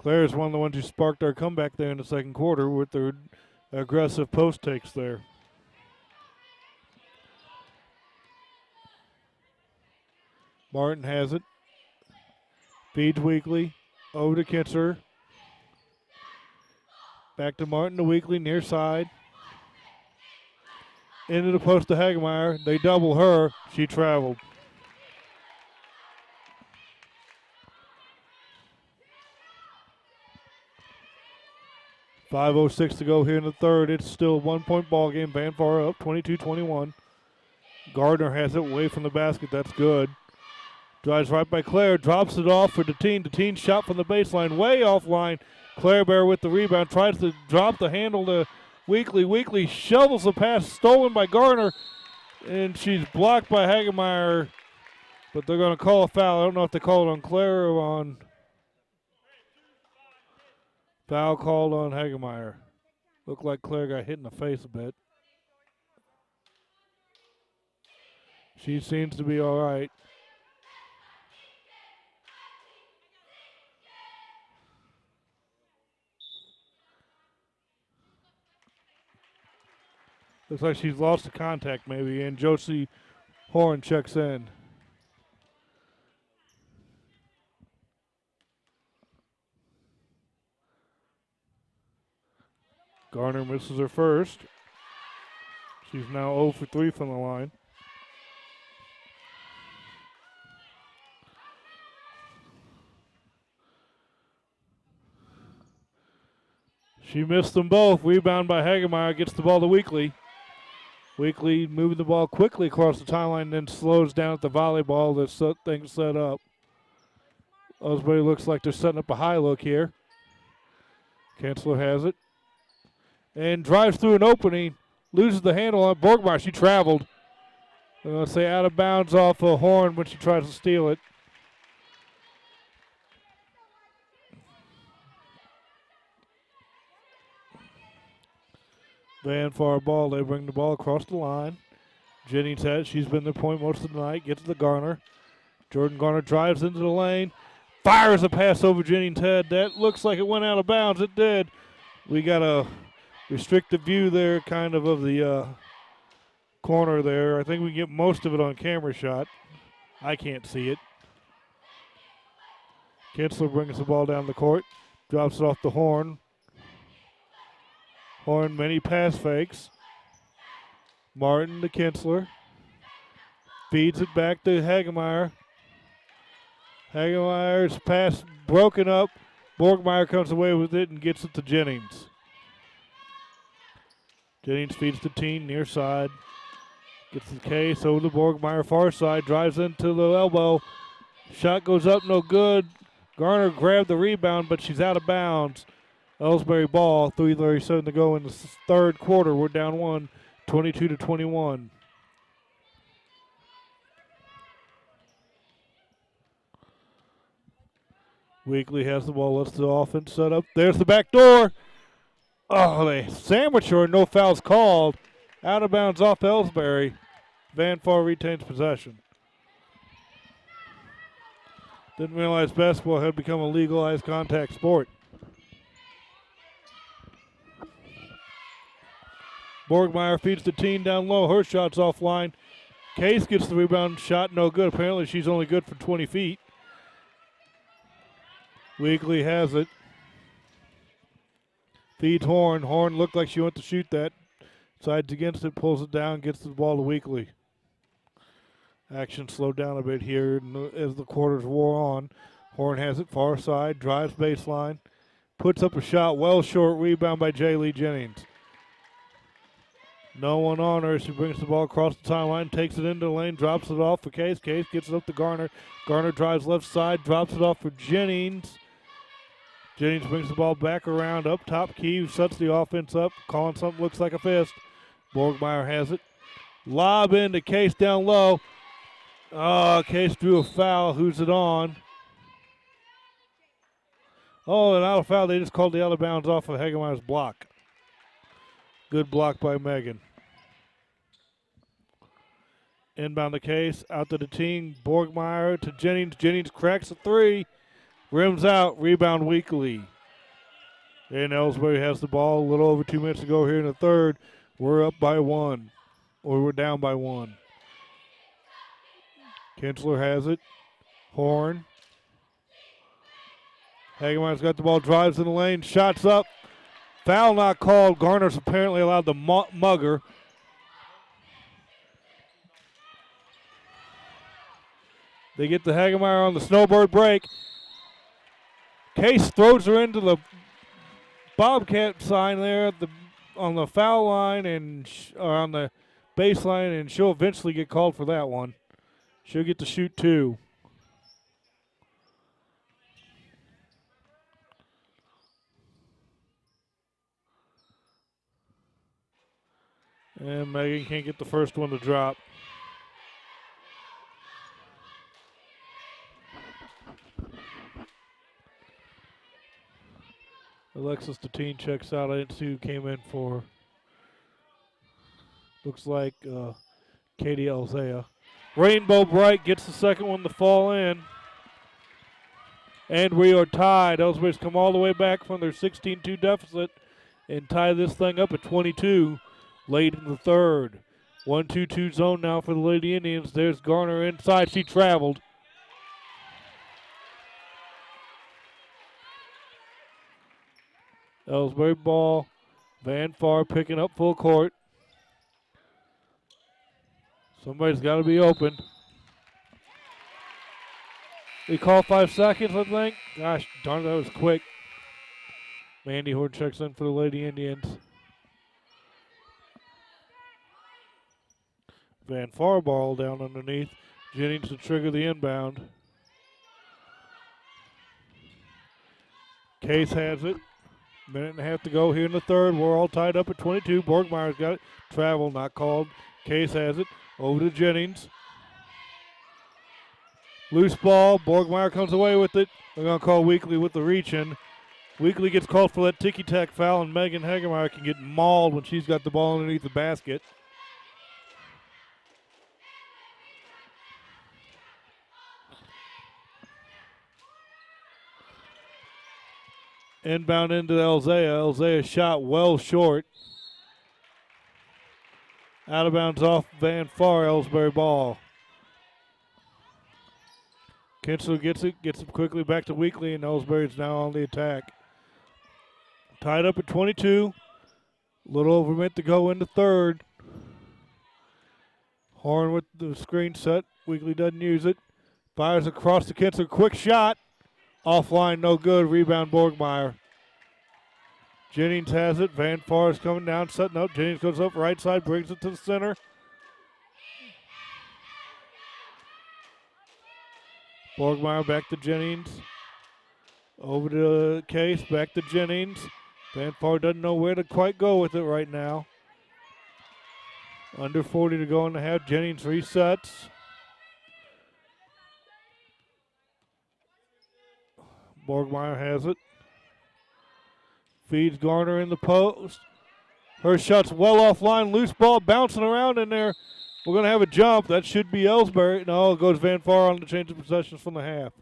Claire is one of the ones who sparked our comeback there in the second quarter with their aggressive post takes there. Martin has it. Feeds Weekly. Over to Kinsler. Back to Martin to Weekly, near side. Into the post to Hagemeyer. They double her. She traveled. .506 to go here in the third. It's still a 1-point ball game. Van Far up 22-21. Gardner has it away from the basket. That's good. Drives right by Claire. Drops it off for Deteen. Deteen shot from the baseline. Way offline. Claire Bear with the rebound. Tries to drop the handle to Weekly. Weekly shovels the pass. Stolen by Gardner. And she's blocked by Hagemeyer. But they're going to call a foul. I don't know if they call it on Claire or on... Foul called on Hagemeyer. Looked like Claire got hit in the face a bit. She seems to be all right. Looks like she's lost the contact maybe, and Josie Horn checks in. Garner misses her first. She's now 0 for 3 from the line. She missed them both. Rebound by Hagemeyer. Gets the ball to Weekly. Weekly moving the ball quickly across the timeline, then slows down at the volleyball. The thing's set up. Ellsbury looks like they're setting up a high look here. Kinsler has it. And drives through an opening. Loses the handle on Borgmeyer. She traveled. I'm going to say out of bounds off a Horn when she tries to steal it. Van Far ball. They bring the ball across the line. Jennings has. She's been the point most of the night. Gets to the Garner. Jordan Garner drives into the lane. fires a pass over Jennings' head. That looks like it went out of bounds. It did. We got a restricted view there kind of the corner there. I think we get most of it on camera shot. I can't see it. Kinsler brings the ball down the court. Drops it off the Horn. Horn, many pass fakes. Martin to Kinsler. Feeds it back to Hagemeyer. Hagemeyer's pass broken up. Borgmeyer comes away with it and gets it to Jennings. Jennings feeds to Teen near side. Gets the case over to Borgmeyer far side. Drives into the elbow. Shot goes up, no good. Garner grabbed the rebound, but she's out of bounds. Ellsbury ball, 3:37 to go in the third quarter. We're down one, 22-21. Weekly has the ball. Lets the offense set up. There's the back door. Oh, they sandwich her. No fouls called. Out of bounds off Ellsbury. Van Far retains possession. Didn't realize basketball had become a legalized contact sport. Borgmeyer feeds the Teen down low. Her shot's offline. Case gets the rebound. Shot no good. Apparently she's only good for 20 feet. Weekly has it. Feeds Horn. Horn looked like she went to shoot that. Sides against it, pulls it down, gets the ball to Weekly. Action slowed down a bit here as the quarters wore on. Horn has it far side, drives baseline, puts up a shot well short, rebound by J. Lee Jennings. No one on her. She brings the ball across the timeline, takes it into the lane, drops it off for Case. Case gets it up to Garner. Garner drives left side, drops it off for Jennings. Jennings brings the ball back around, up top. Key sets the offense up, calling something looks like a fist. Borgmeyer has it. Lob into Case down low. Case drew a foul. Who's it on? Oh, and out of foul. They just called the out of bounds off of Hagemeyer's block. Good block by Megan. Inbound the Case. Out to the team. Borgmeyer to Jennings. Jennings cracks a three. Rims out. Rebound Weekly. And Ellsbury has the ball. A little over 2 minutes to go here in the third. We're up by one. Or we're down by one. Kinsler has it. Horn. Hagemeyer's got the ball. Drives in the lane. Shots up. Foul not called. Garner's apparently allowed the mugger. They get the Hagemeyer on the snowbird break. Case throws her into the Bobcat sign there on the foul line or on the baseline, and she'll eventually get called for that one. She'll get to shoot two. And Megan can't get the first one to drop. Alexis Tatine checks out. I didn't see who came in for. Looks like Katie Elzea. Rainbow Bright gets the second one to fall in. And we are tied. Ellsbury's come all the way back from their 16-2 deficit and tie this thing up at 22 late in the third. 1-2-2 zone now for the Lady Indians. There's Garner inside. She traveled. Ellsbury ball. Van Far picking up full court. Somebody's got to be open. They call 5 seconds, I think. Gosh, darn, that was quick. Mandy Horn checks in for the Lady Indians. Van Far ball down underneath. Jennings to trigger the inbound. Case has it. Minute and a half to go here in the third. We're all tied up at 22. Borgmeyer's got it. Travel not called. Case has it. Over to Jennings. Loose ball. Borgmeyer comes away with it. They're going to call Weekly with the reach in. Weekly gets called for that ticky-tack foul, and Megan Hagemeyer can get mauled when she's got the ball underneath the basket. Inbound into Elzea. Elzea shot well short. Out of bounds off Van Far, Ellsbury ball. Kinsler gets it quickly back to Weekly, and Ellsbury's now on the attack. Tied up at 22. Little over a minute to go in the third. Horn with the screen set. Weekly doesn't use it. Fires across to Kinsler. Quick shot. Offline, no good. Rebound, Borgmeyer. Jennings has it. Van Far is coming down, setting up. Jennings goes up right side, brings it to the center. Borgmeyer back to Jennings. Over to Case, back to Jennings. Van Far doesn't know where to quite go with it right now. Under 40 to go in the half. Jennings resets. Borgmeyer has it. Feeds Garner in the post. Her shot's well offline. Loose ball bouncing around in there. We're going to have a jump. That should be Ellsbury. No, it goes Van Far on the change of possessions from the half.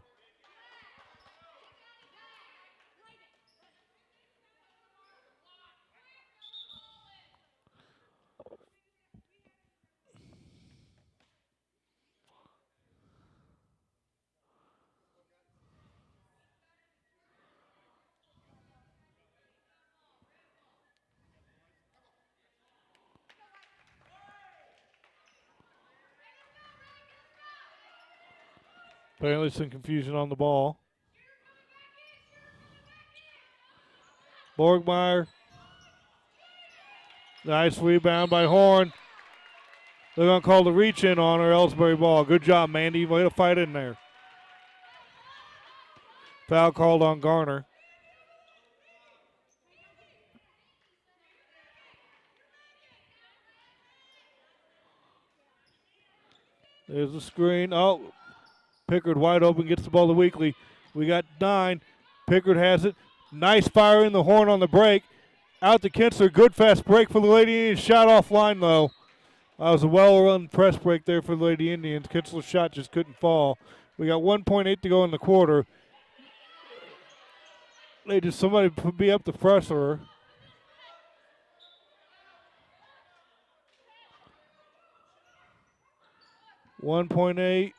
Apparently some confusion on the ball. Borgmeyer. Nice rebound by Horn. They're going to call the reach in on her. Ellsbury ball. Good job, Mandy. Way to fight in there. Foul called on Garner. There's the screen. Oh, Pickard wide open, gets the ball to Weekly. We got 9. Pickard has it. Nice fire in the Horn on the break. Out to Kinsler. Good fast break for the Lady Indians. Shot offline, though. That was a well-run press break there for the Lady Indians. Kinsler's shot just couldn't fall. We got 1.8 to go in the quarter. Somebody be up the pressure. .8.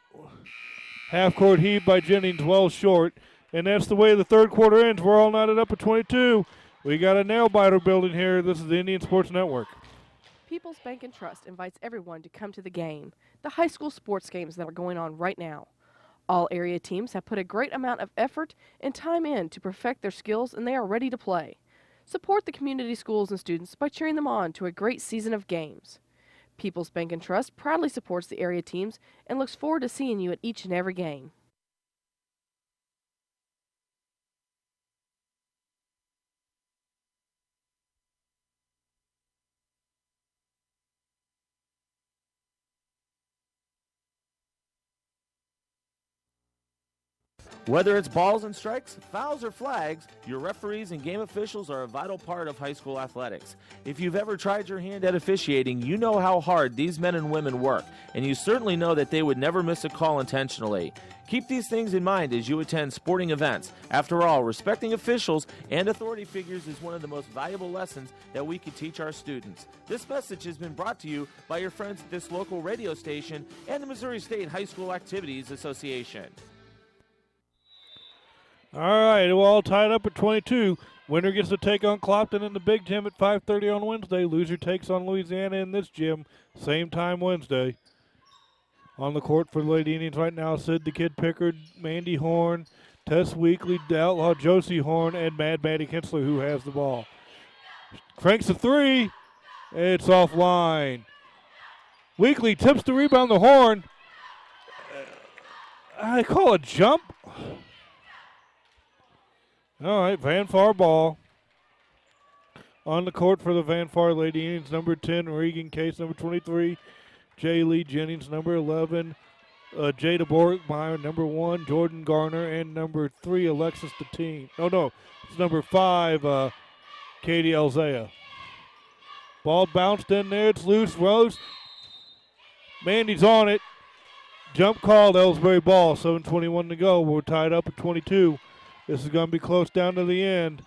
Half-court heave by Jennings, well short. And that's the way the third quarter ends. We're all knotted up at 22. We got a nail-biter building here. This is the Indian Sports Network. People's Bank and Trust invites everyone to come to the game, the high school sports games that are going on right now. All area teams have put a great amount of effort and time in to perfect their skills, and they are ready to play. Support the community schools and students by cheering them on to a great season of games. People's Bank and Trust proudly supports the area teams and looks forward to seeing you at each and every game. Whether it's balls and strikes, fouls or flags, your referees and game officials are a vital part of high school athletics. If you've ever tried your hand at officiating, you know how hard these men and women work, and you certainly know that they would never miss a call intentionally. Keep these things in mind as you attend sporting events. After all, respecting officials and authority figures is one of the most valuable lessons that we could teach our students. This message has been brought to you by your friends at this local radio station and the Missouri State High School Activities Association. All right, we're all tied up at 22. Winner gets to take on Clopton in the Big Gym at 5:30 on Wednesday. Loser takes on Louisiana in this gym, same time Wednesday. On the court for the Lady Indians right now, Sid the Kid Pickard, Mandy Horn, Tess Weekly, Outlaw Josie Horn, and Mad Maddie Kinsler, who has the ball. Cranks a three. It's offline. Weekly tips the rebound, the Horn. I call a jump. All right, Van Far ball. On the court for the Van Far Lady Indians, number 10, Regan Case, number 23, Jay Lee Jennings, number 11, Jada Borgmeyer, number 1, Jordan Garner, and number 3, Alexis Deteen. No, it's number 5, Katie Elzea. Ball bounced in there, it's loose, Rose. Mandy's on it. Jump called, Ellsbury ball, 7:21 to go. We're tied up at 22. This is going to be close down to the end.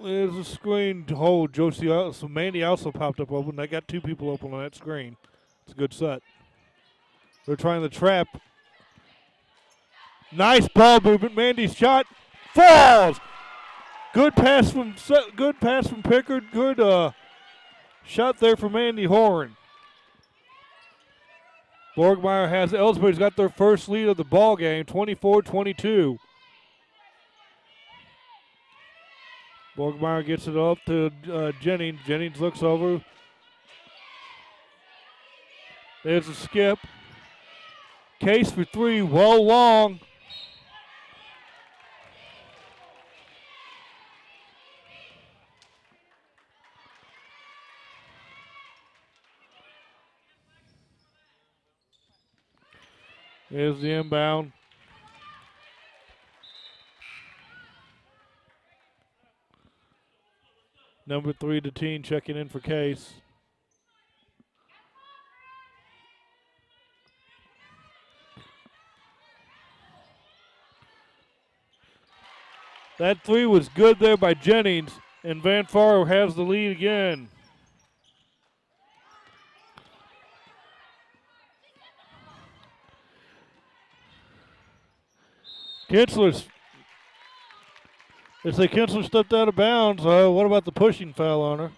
There's a screen to hold. Josie, so Mandy also popped up open. They got two people open on that screen. It's a good set. They're trying to trap. Nice ball movement. Mandy's shot falls. Good pass from Pickard. Good shot there for Mandy Horn. Borgmeyer has Ellsbury's got their first lead of the ball game, 24-22. Borgmeyer gets it up to Jennings. Jennings looks over. There's a skip. Case for three, well long. There's the inbound. Number 3, Deteen checking in for Case. That three was good there by Jennings, and Van Far has the lead again. Kinsler stepped out of bounds. What about the pushing foul on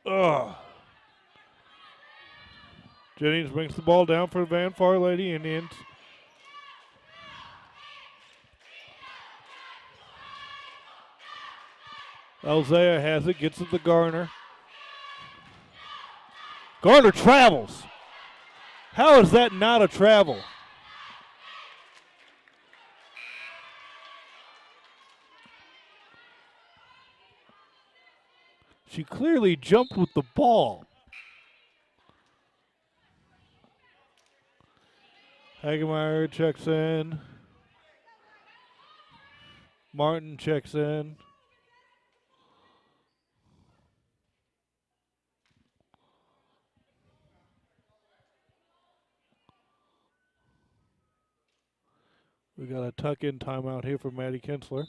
her? Jennings brings the ball down for Van Far Lady Indians. Elzea has it, gets it to Garner. Garner travels. How is that not a travel? She clearly jumped with the ball. Hagemeyer checks in. Martin checks in. We got a tuck-in timeout here for Maddie Kinsler.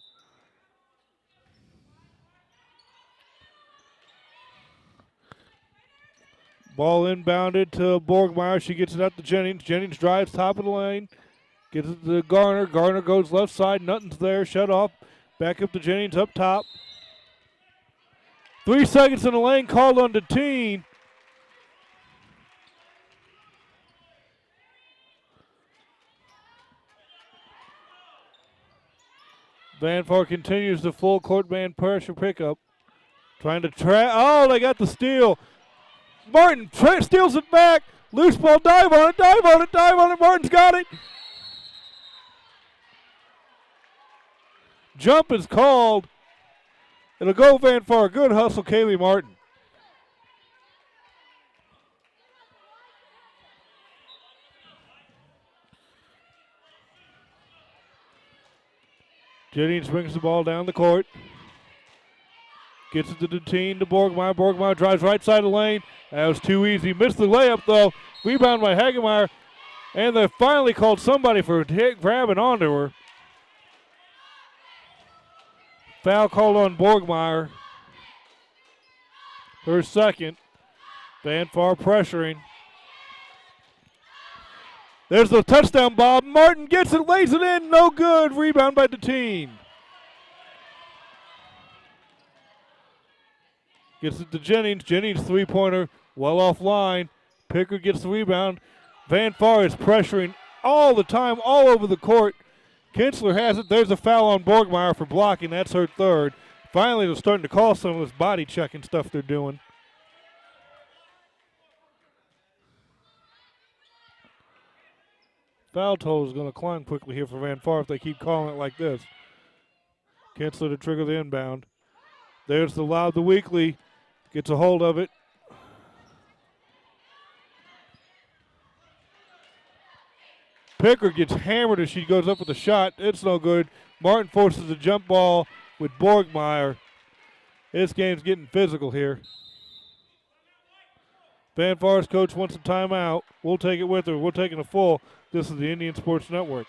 Ball inbounded to Borgmeyer. She gets it up to Jennings. Jennings drives top of the lane. Gets it to Garner. Garner goes left side. Nothing's there. Shut off. Back up to Jennings up top. 3 seconds in the lane called on Deteen. Van Far continues the full court man pressure pickup. Trying to they got the steal. Martin steals it back. Loose ball, dive on it. Martin's got it. Jump is called. It'll go Van Far. Good hustle, Kaylee Martin. Jennings brings the ball down the court. Gets it to Deteen to Borgmeyer. Borgmeyer drives right side of the lane. That was too easy. Missed the layup, though. Rebound by Hagemeyer. And they finally called somebody for grabbing onto her. Foul called on Borgmeyer. Her second. Van Far pressuring. There's the touchdown, Bob. Martin gets it, lays it in. No good. Rebound by Deteen. Gets it to Jennings. Jennings three-pointer, well offline. Pickard gets the rebound. Van Far is pressuring all the time, all over the court. Kinsler has it. There's a foul on Borgmeyer for blocking. That's her third. Finally, they're starting to call some of this body checking stuff they're doing. Foul total is going to climb quickly here for Van Far if they keep calling it like this. Kinsler to trigger the inbound. There's the lob, the Weekly. Gets a hold of it. Pickard gets hammered as she goes up with a shot. It's no good. Martin forces a jump ball with Borgmeyer. This game's getting physical here. Van Far's coach wants a timeout. We'll take it with her. We're taking a full. This is the Indian Sports Network.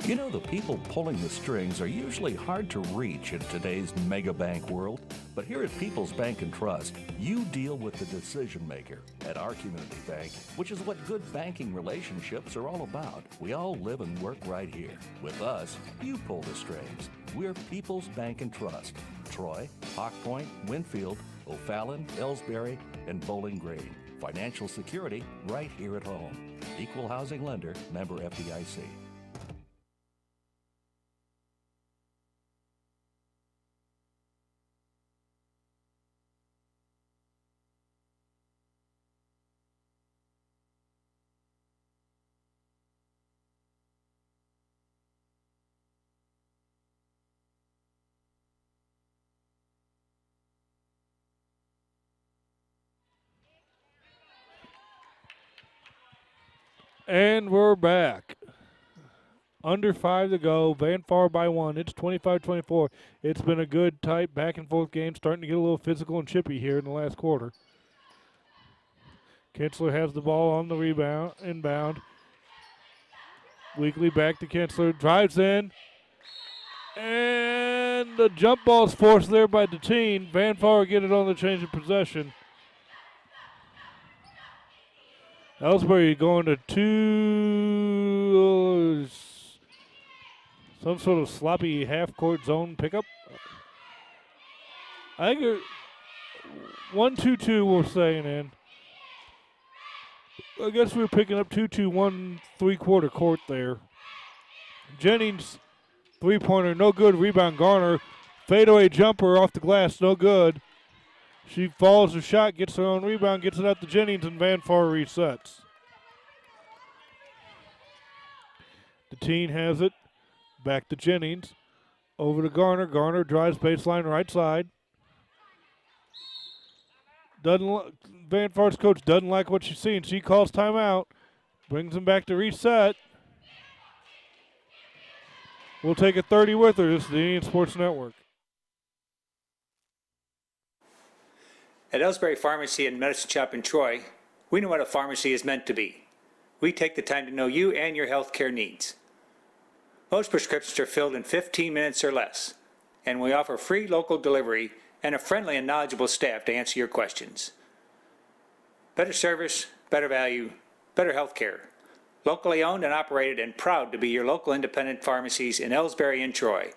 You know, the people pulling the strings are usually hard to reach in today's mega bank world. But here at People's Bank and Trust, you deal with the decision maker. At our community bank, which is what good banking relationships are all about, we all live and work right here. With us, you pull the strings. We're People's Bank and Trust. Troy, Hawk Point, Winfield, O'Fallon, Ellsbury, and Bowling Green. Financial security right here at home. Equal housing lender, member FDIC. And we're back. Under 5 to go. Van Far by 1. It's 25-24. It's been a good, tight, back-and-forth game. Starting to get a little physical and chippy here in the last quarter. Kinsler has the ball on the rebound, inbound. Weekly back to Kinsler. Drives in. And the jump ball is forced there by Deteen. Van Far get it on the change of possession. Ellsbury going to some sort of sloppy half-court zone pickup. I think 1-2-2 we're saying in. I guess we're picking up 2-2-1 3/4 court there. Jennings, three-pointer, no good. Rebound Garner. Fadeaway jumper off the glass, no good. She follows the shot, gets her own rebound, gets it out to Jennings, and Van Far resets. Deteen has it. Back to Jennings. Over to Garner. Garner drives baseline right side. Van Far's coach doesn't like what she's seeing. She calls timeout. Brings him back to reset. We'll take a 30 with her. This is the Indian Sports Network. At Ellsbury Pharmacy and Medicine Shop in Troy, we know what a pharmacy is meant to be. We take the time to know you and your health care needs. Most prescriptions are filled in 15 minutes or less, and we offer free local delivery and a friendly and knowledgeable staff to answer your questions. Better service, better value, better health care. Locally owned and operated and proud to be your local independent pharmacies in Ellsbury and Troy.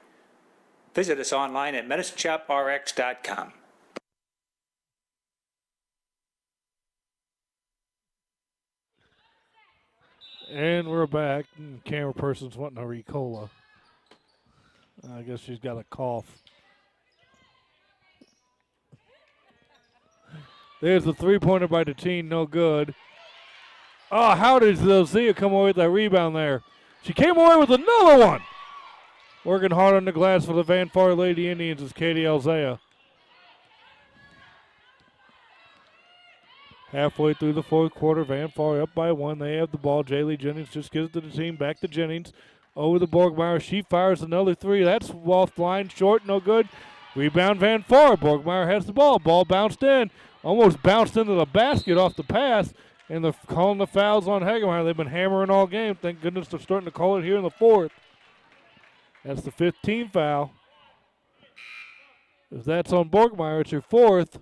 Visit us online at medicineshoprx.com. And we're back. Camera person's wanting a Ricola. I guess she's got a cough. There's the three-pointer by Deteen, no good. Oh, how did Zia come away with that rebound there? She came away with another one. Working hard on the glass for the Van Far Lady Indians is Katie Alzea. Halfway through the fourth quarter, Van Far up by 1. They have the ball. Jaylee Jennings just gives it to the team. Back to Jennings. Over to Borgmeyer. She fires another three. That's off the line. Short. No good. Rebound Van Far. Borgmeyer has the ball. Ball bounced in. Almost bounced into the basket off the pass. And they're calling the fouls on Hagemeyer. They've been hammering all game. Thank goodness they're starting to call it here in the fourth. That's the 15th foul. If that's on Borgmeyer, it's your fourth.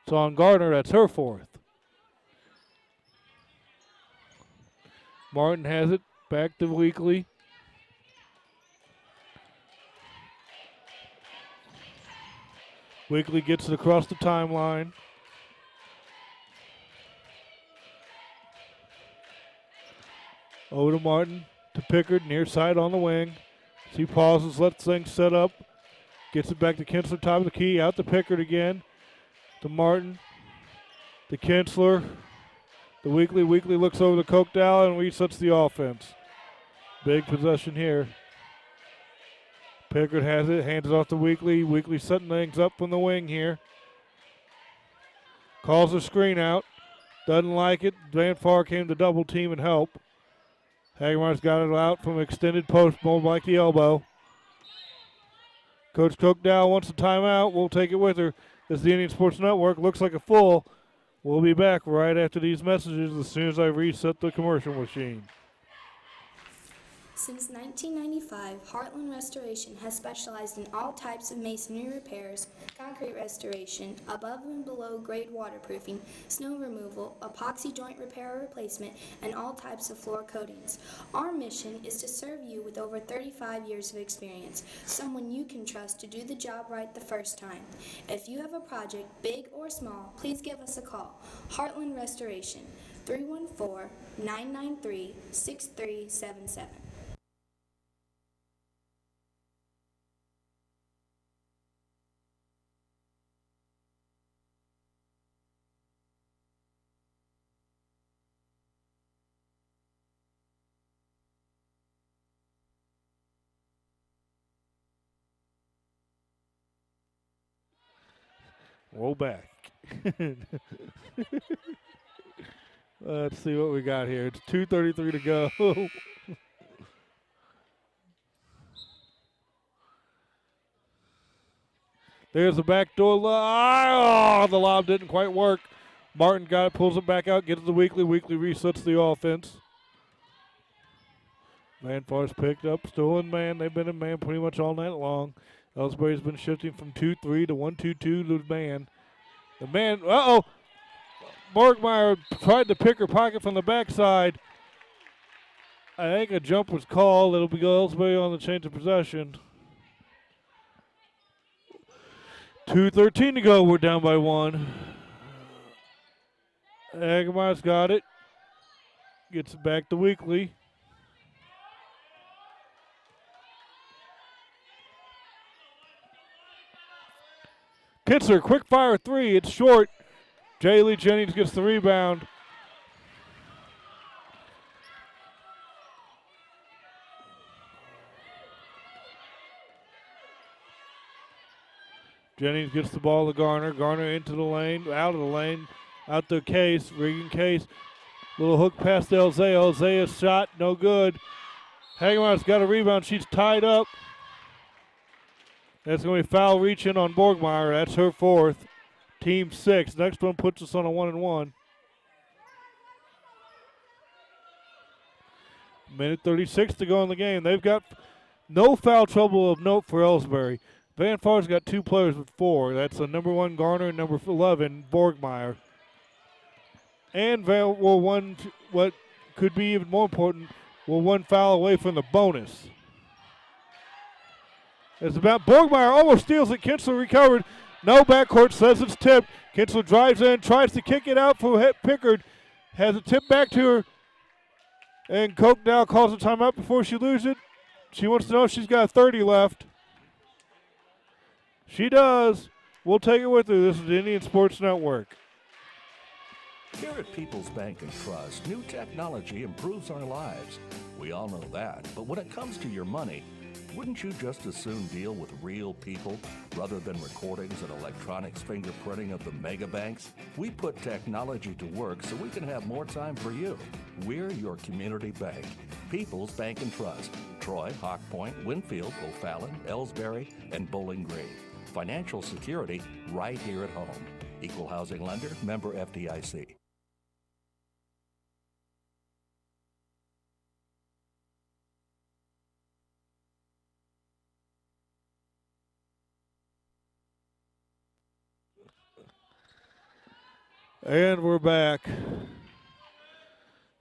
So on Gardner, that's her fourth. Martin has it. Back to Weekly. Weekly gets it across the timeline. Over to Martin. To Pickard, near side on the wing. She pauses, lets things set up. Gets it back to Kinsler, top of the key. Out to Pickard again. To Martin, to Kinsler. The Weekly looks over to Kochdow and resets the offense. Big possession here. Pickard has it, hands it off to Weekly. Weekly setting things up from the wing here. Calls the screen out. Doesn't like it. Van Far came to double team and help. Hagemeyer's got it out from extended post, more like the elbow. Coach Cokedow wants a timeout. We'll take it with her. This is the Indian Sports Network. Looks like a full. We'll be back right after these messages as soon as I reset the commercial machine. Since 1995, Heartland Restoration has specialized in all types of masonry repairs, concrete restoration, above and below grade waterproofing, snow removal, epoxy joint repair or replacement, and all types of floor coatings. Our mission is to serve you with over 35 years of experience, someone you can trust to do the job right the first time. If you have a project, big or small, please give us a call. Heartland Restoration, 314-993-6377. Roll back. Let's see what we got here. It's 2:33 to go. There's the backdoor lob. Oh, the lob didn't quite work. Martin got it, pulls it back out, gets the Weekly. Weekly resets the offense. Van Forest picked up, stolen man. They've been in man pretty much all night long. Ellsbury's been shifting from 2-3 to 1-2-2 to the man. The man, Borgmeyer tried to pick her pocket from the backside. I think a jump was called. It'll be Ellsbury on the change of possession. 2:13 to go. We're down by 1. Hagemeyer's got it. Gets it back to Weekly. Kitzler, quick fire 3. It's short. Jaylee Jennings gets the rebound. Jennings gets the ball to Garner. Garner into the lane, out of the lane, out to Case. Regan Case. Little hook past Elzea. Elzea's shot, no good. Hagemeyer's got a rebound. She's tied up. That's going to be foul reaching on Borgmeyer. That's her 4th. Team 6. Next one puts us on a 1-1. Minute 36 to go in the game. They've got no foul trouble of note for Ellsbury. Van Far's got 2 players with 4. That's the number 1 Garner and number 11 Borgmeyer. And Van will one, what could be even more important, will 1 foul away from the bonus. It's about Borgmeyer almost steals it. Kinsler recovered. No backcourt, says it's tipped. Kinsler drives in, tries to kick it out for Pickard. Has it tipped back to her. And Cokedow calls a timeout before she loses it. She wants to know if she's got 30 left. She does. We'll take it with her. This is the Indian Sports Network. Here at People's Bank and Trust, new technology improves our lives. We all know that. But when it comes to your money, wouldn't you just as soon deal with real people rather than recordings and electronics fingerprinting of the mega banks? We put technology to work so we can have more time for you. We're your community bank. People's Bank and Trust. Troy, Hawk Point, Winfield, O'Fallon, Ellsbury, and Bowling Green. Financial security right here at home. Equal housing lender, member FDIC. And we're back.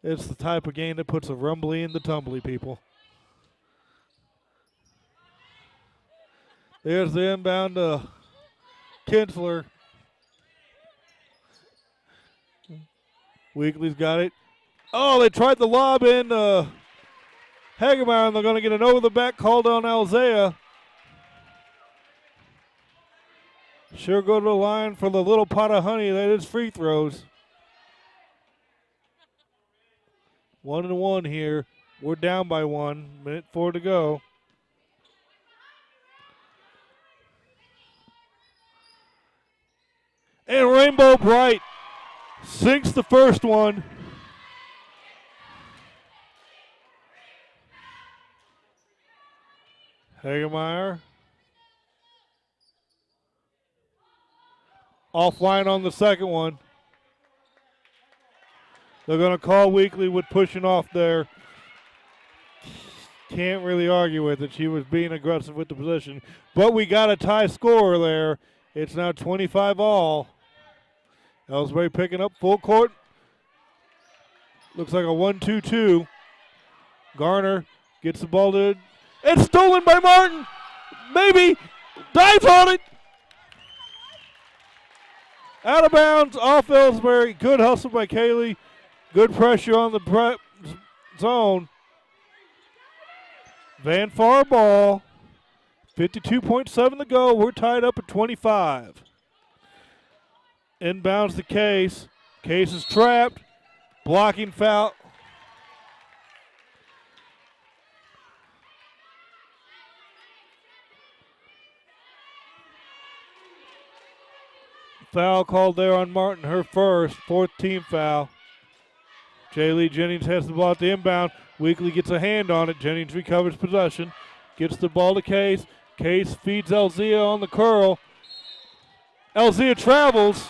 It's the type of game that puts a rumbly in the tumbly, people. There's the inbound to Kinsler. Weekly's got it. Oh, they tried the lob in Hagemeyer, and they're going to get an over-the-back called on Elzea. Sure go to the line for the little pot of honey that is free throws. 1-1 here. We're down by 1. Minute 4 to go. And Rainbow Bright sinks the first one. Hagemeyer Offline on the second one. They're going to call Weekly with pushing off there. Can't really argue with it. She was being aggressive with the position. But we got a tie score there. It's now 25 all. Ellsbury picking up full court. Looks like a 1-2-2. Garner gets the ball to. It's stolen by Martin. Maybe. Dives on it. Out of bounds off Ellsbury. Good hustle by Kaylee. Good pressure on the zone. Van Far ball. 52.7 to go. We're tied up at 25. Inbounds the Case. Case is trapped. Blocking foul. Foul called there on Martin, her first, 4th team foul. J. Jennings has the ball at the inbound. Weekly gets a hand on it. Jennings recovers possession. Gets the ball to Case. Case feeds Elzea on the curl. Elzea travels.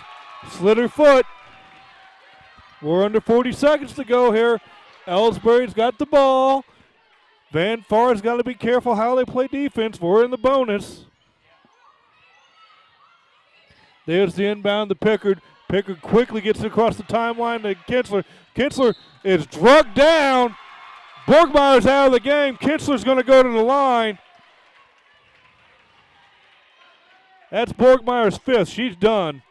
Slid her foot. We're under 40 seconds to go here. Ellsbury's got the ball. Van Far's got to be careful how they play defense. We're in the bonus. There's the inbound to Pickard. Pickard quickly gets it across the timeline to Kinsler. Kinsler is drugged down. Borgmeyer's out of the game. Kinsler's going to go to the line. That's Borgmeyer's 5th. She's done.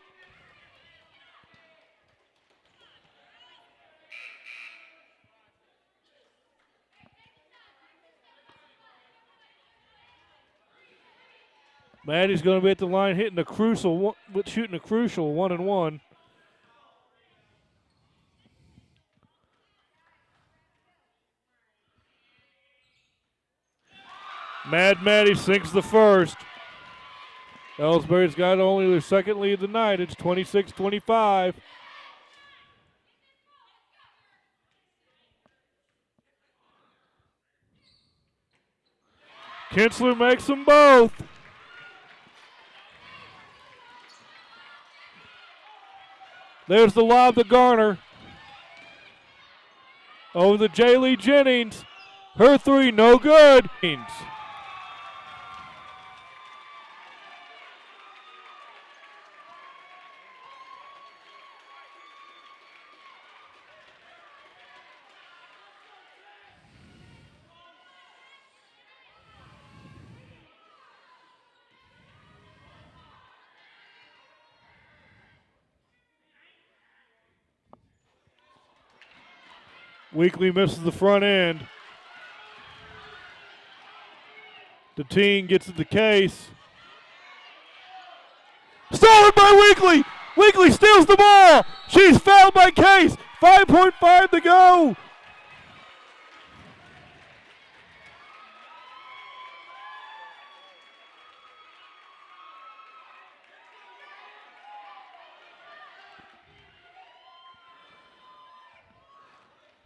Maddie's going to be at the line shooting a crucial 1-and-1. Maddie sinks the first. Ellsbury's got only their second lead of the night. It's 26-25. Kinsler makes them both. There's the lob to Garner. Over to J. Jennings. Her 3, no good. 'Weekly misses the front end. The team gets at the Case. Stolen by Weekly! Weekly steals the ball! She's fouled by Case! 5.5 to go!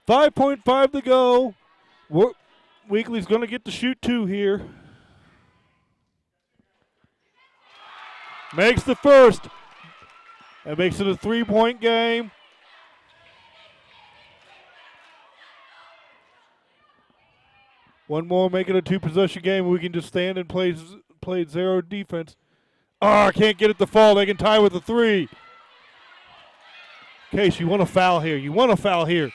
.5 to go. Weekly's going to get to shoot 2 here. Makes the first. That makes it a 3-point game. One more, make it a 2-possession game. We can just stand and play zero defense. Oh, can't get it to fall. They can tie with a 3. Case, you want a foul here. You want a foul here.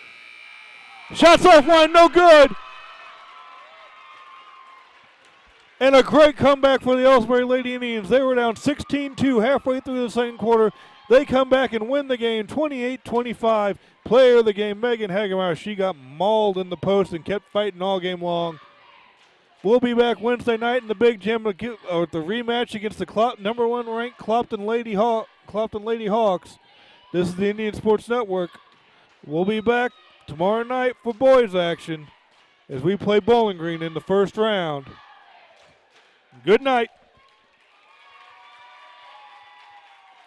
Shots offline, no good. And a great comeback for the Ellsbury Lady Indians. They were down 16-2 halfway through the second quarter. They come back and win the game 28-25. Player of the game, Megan Hagemeyer. She got mauled in the post and kept fighting all game long. We'll be back Wednesday night in the big gym with the rematch against the #1 ranked Clopton Lady Hawks. This is the Indian Sports Network. We'll be back tomorrow night for boys action as we play Bowling Green in the first round. Good night.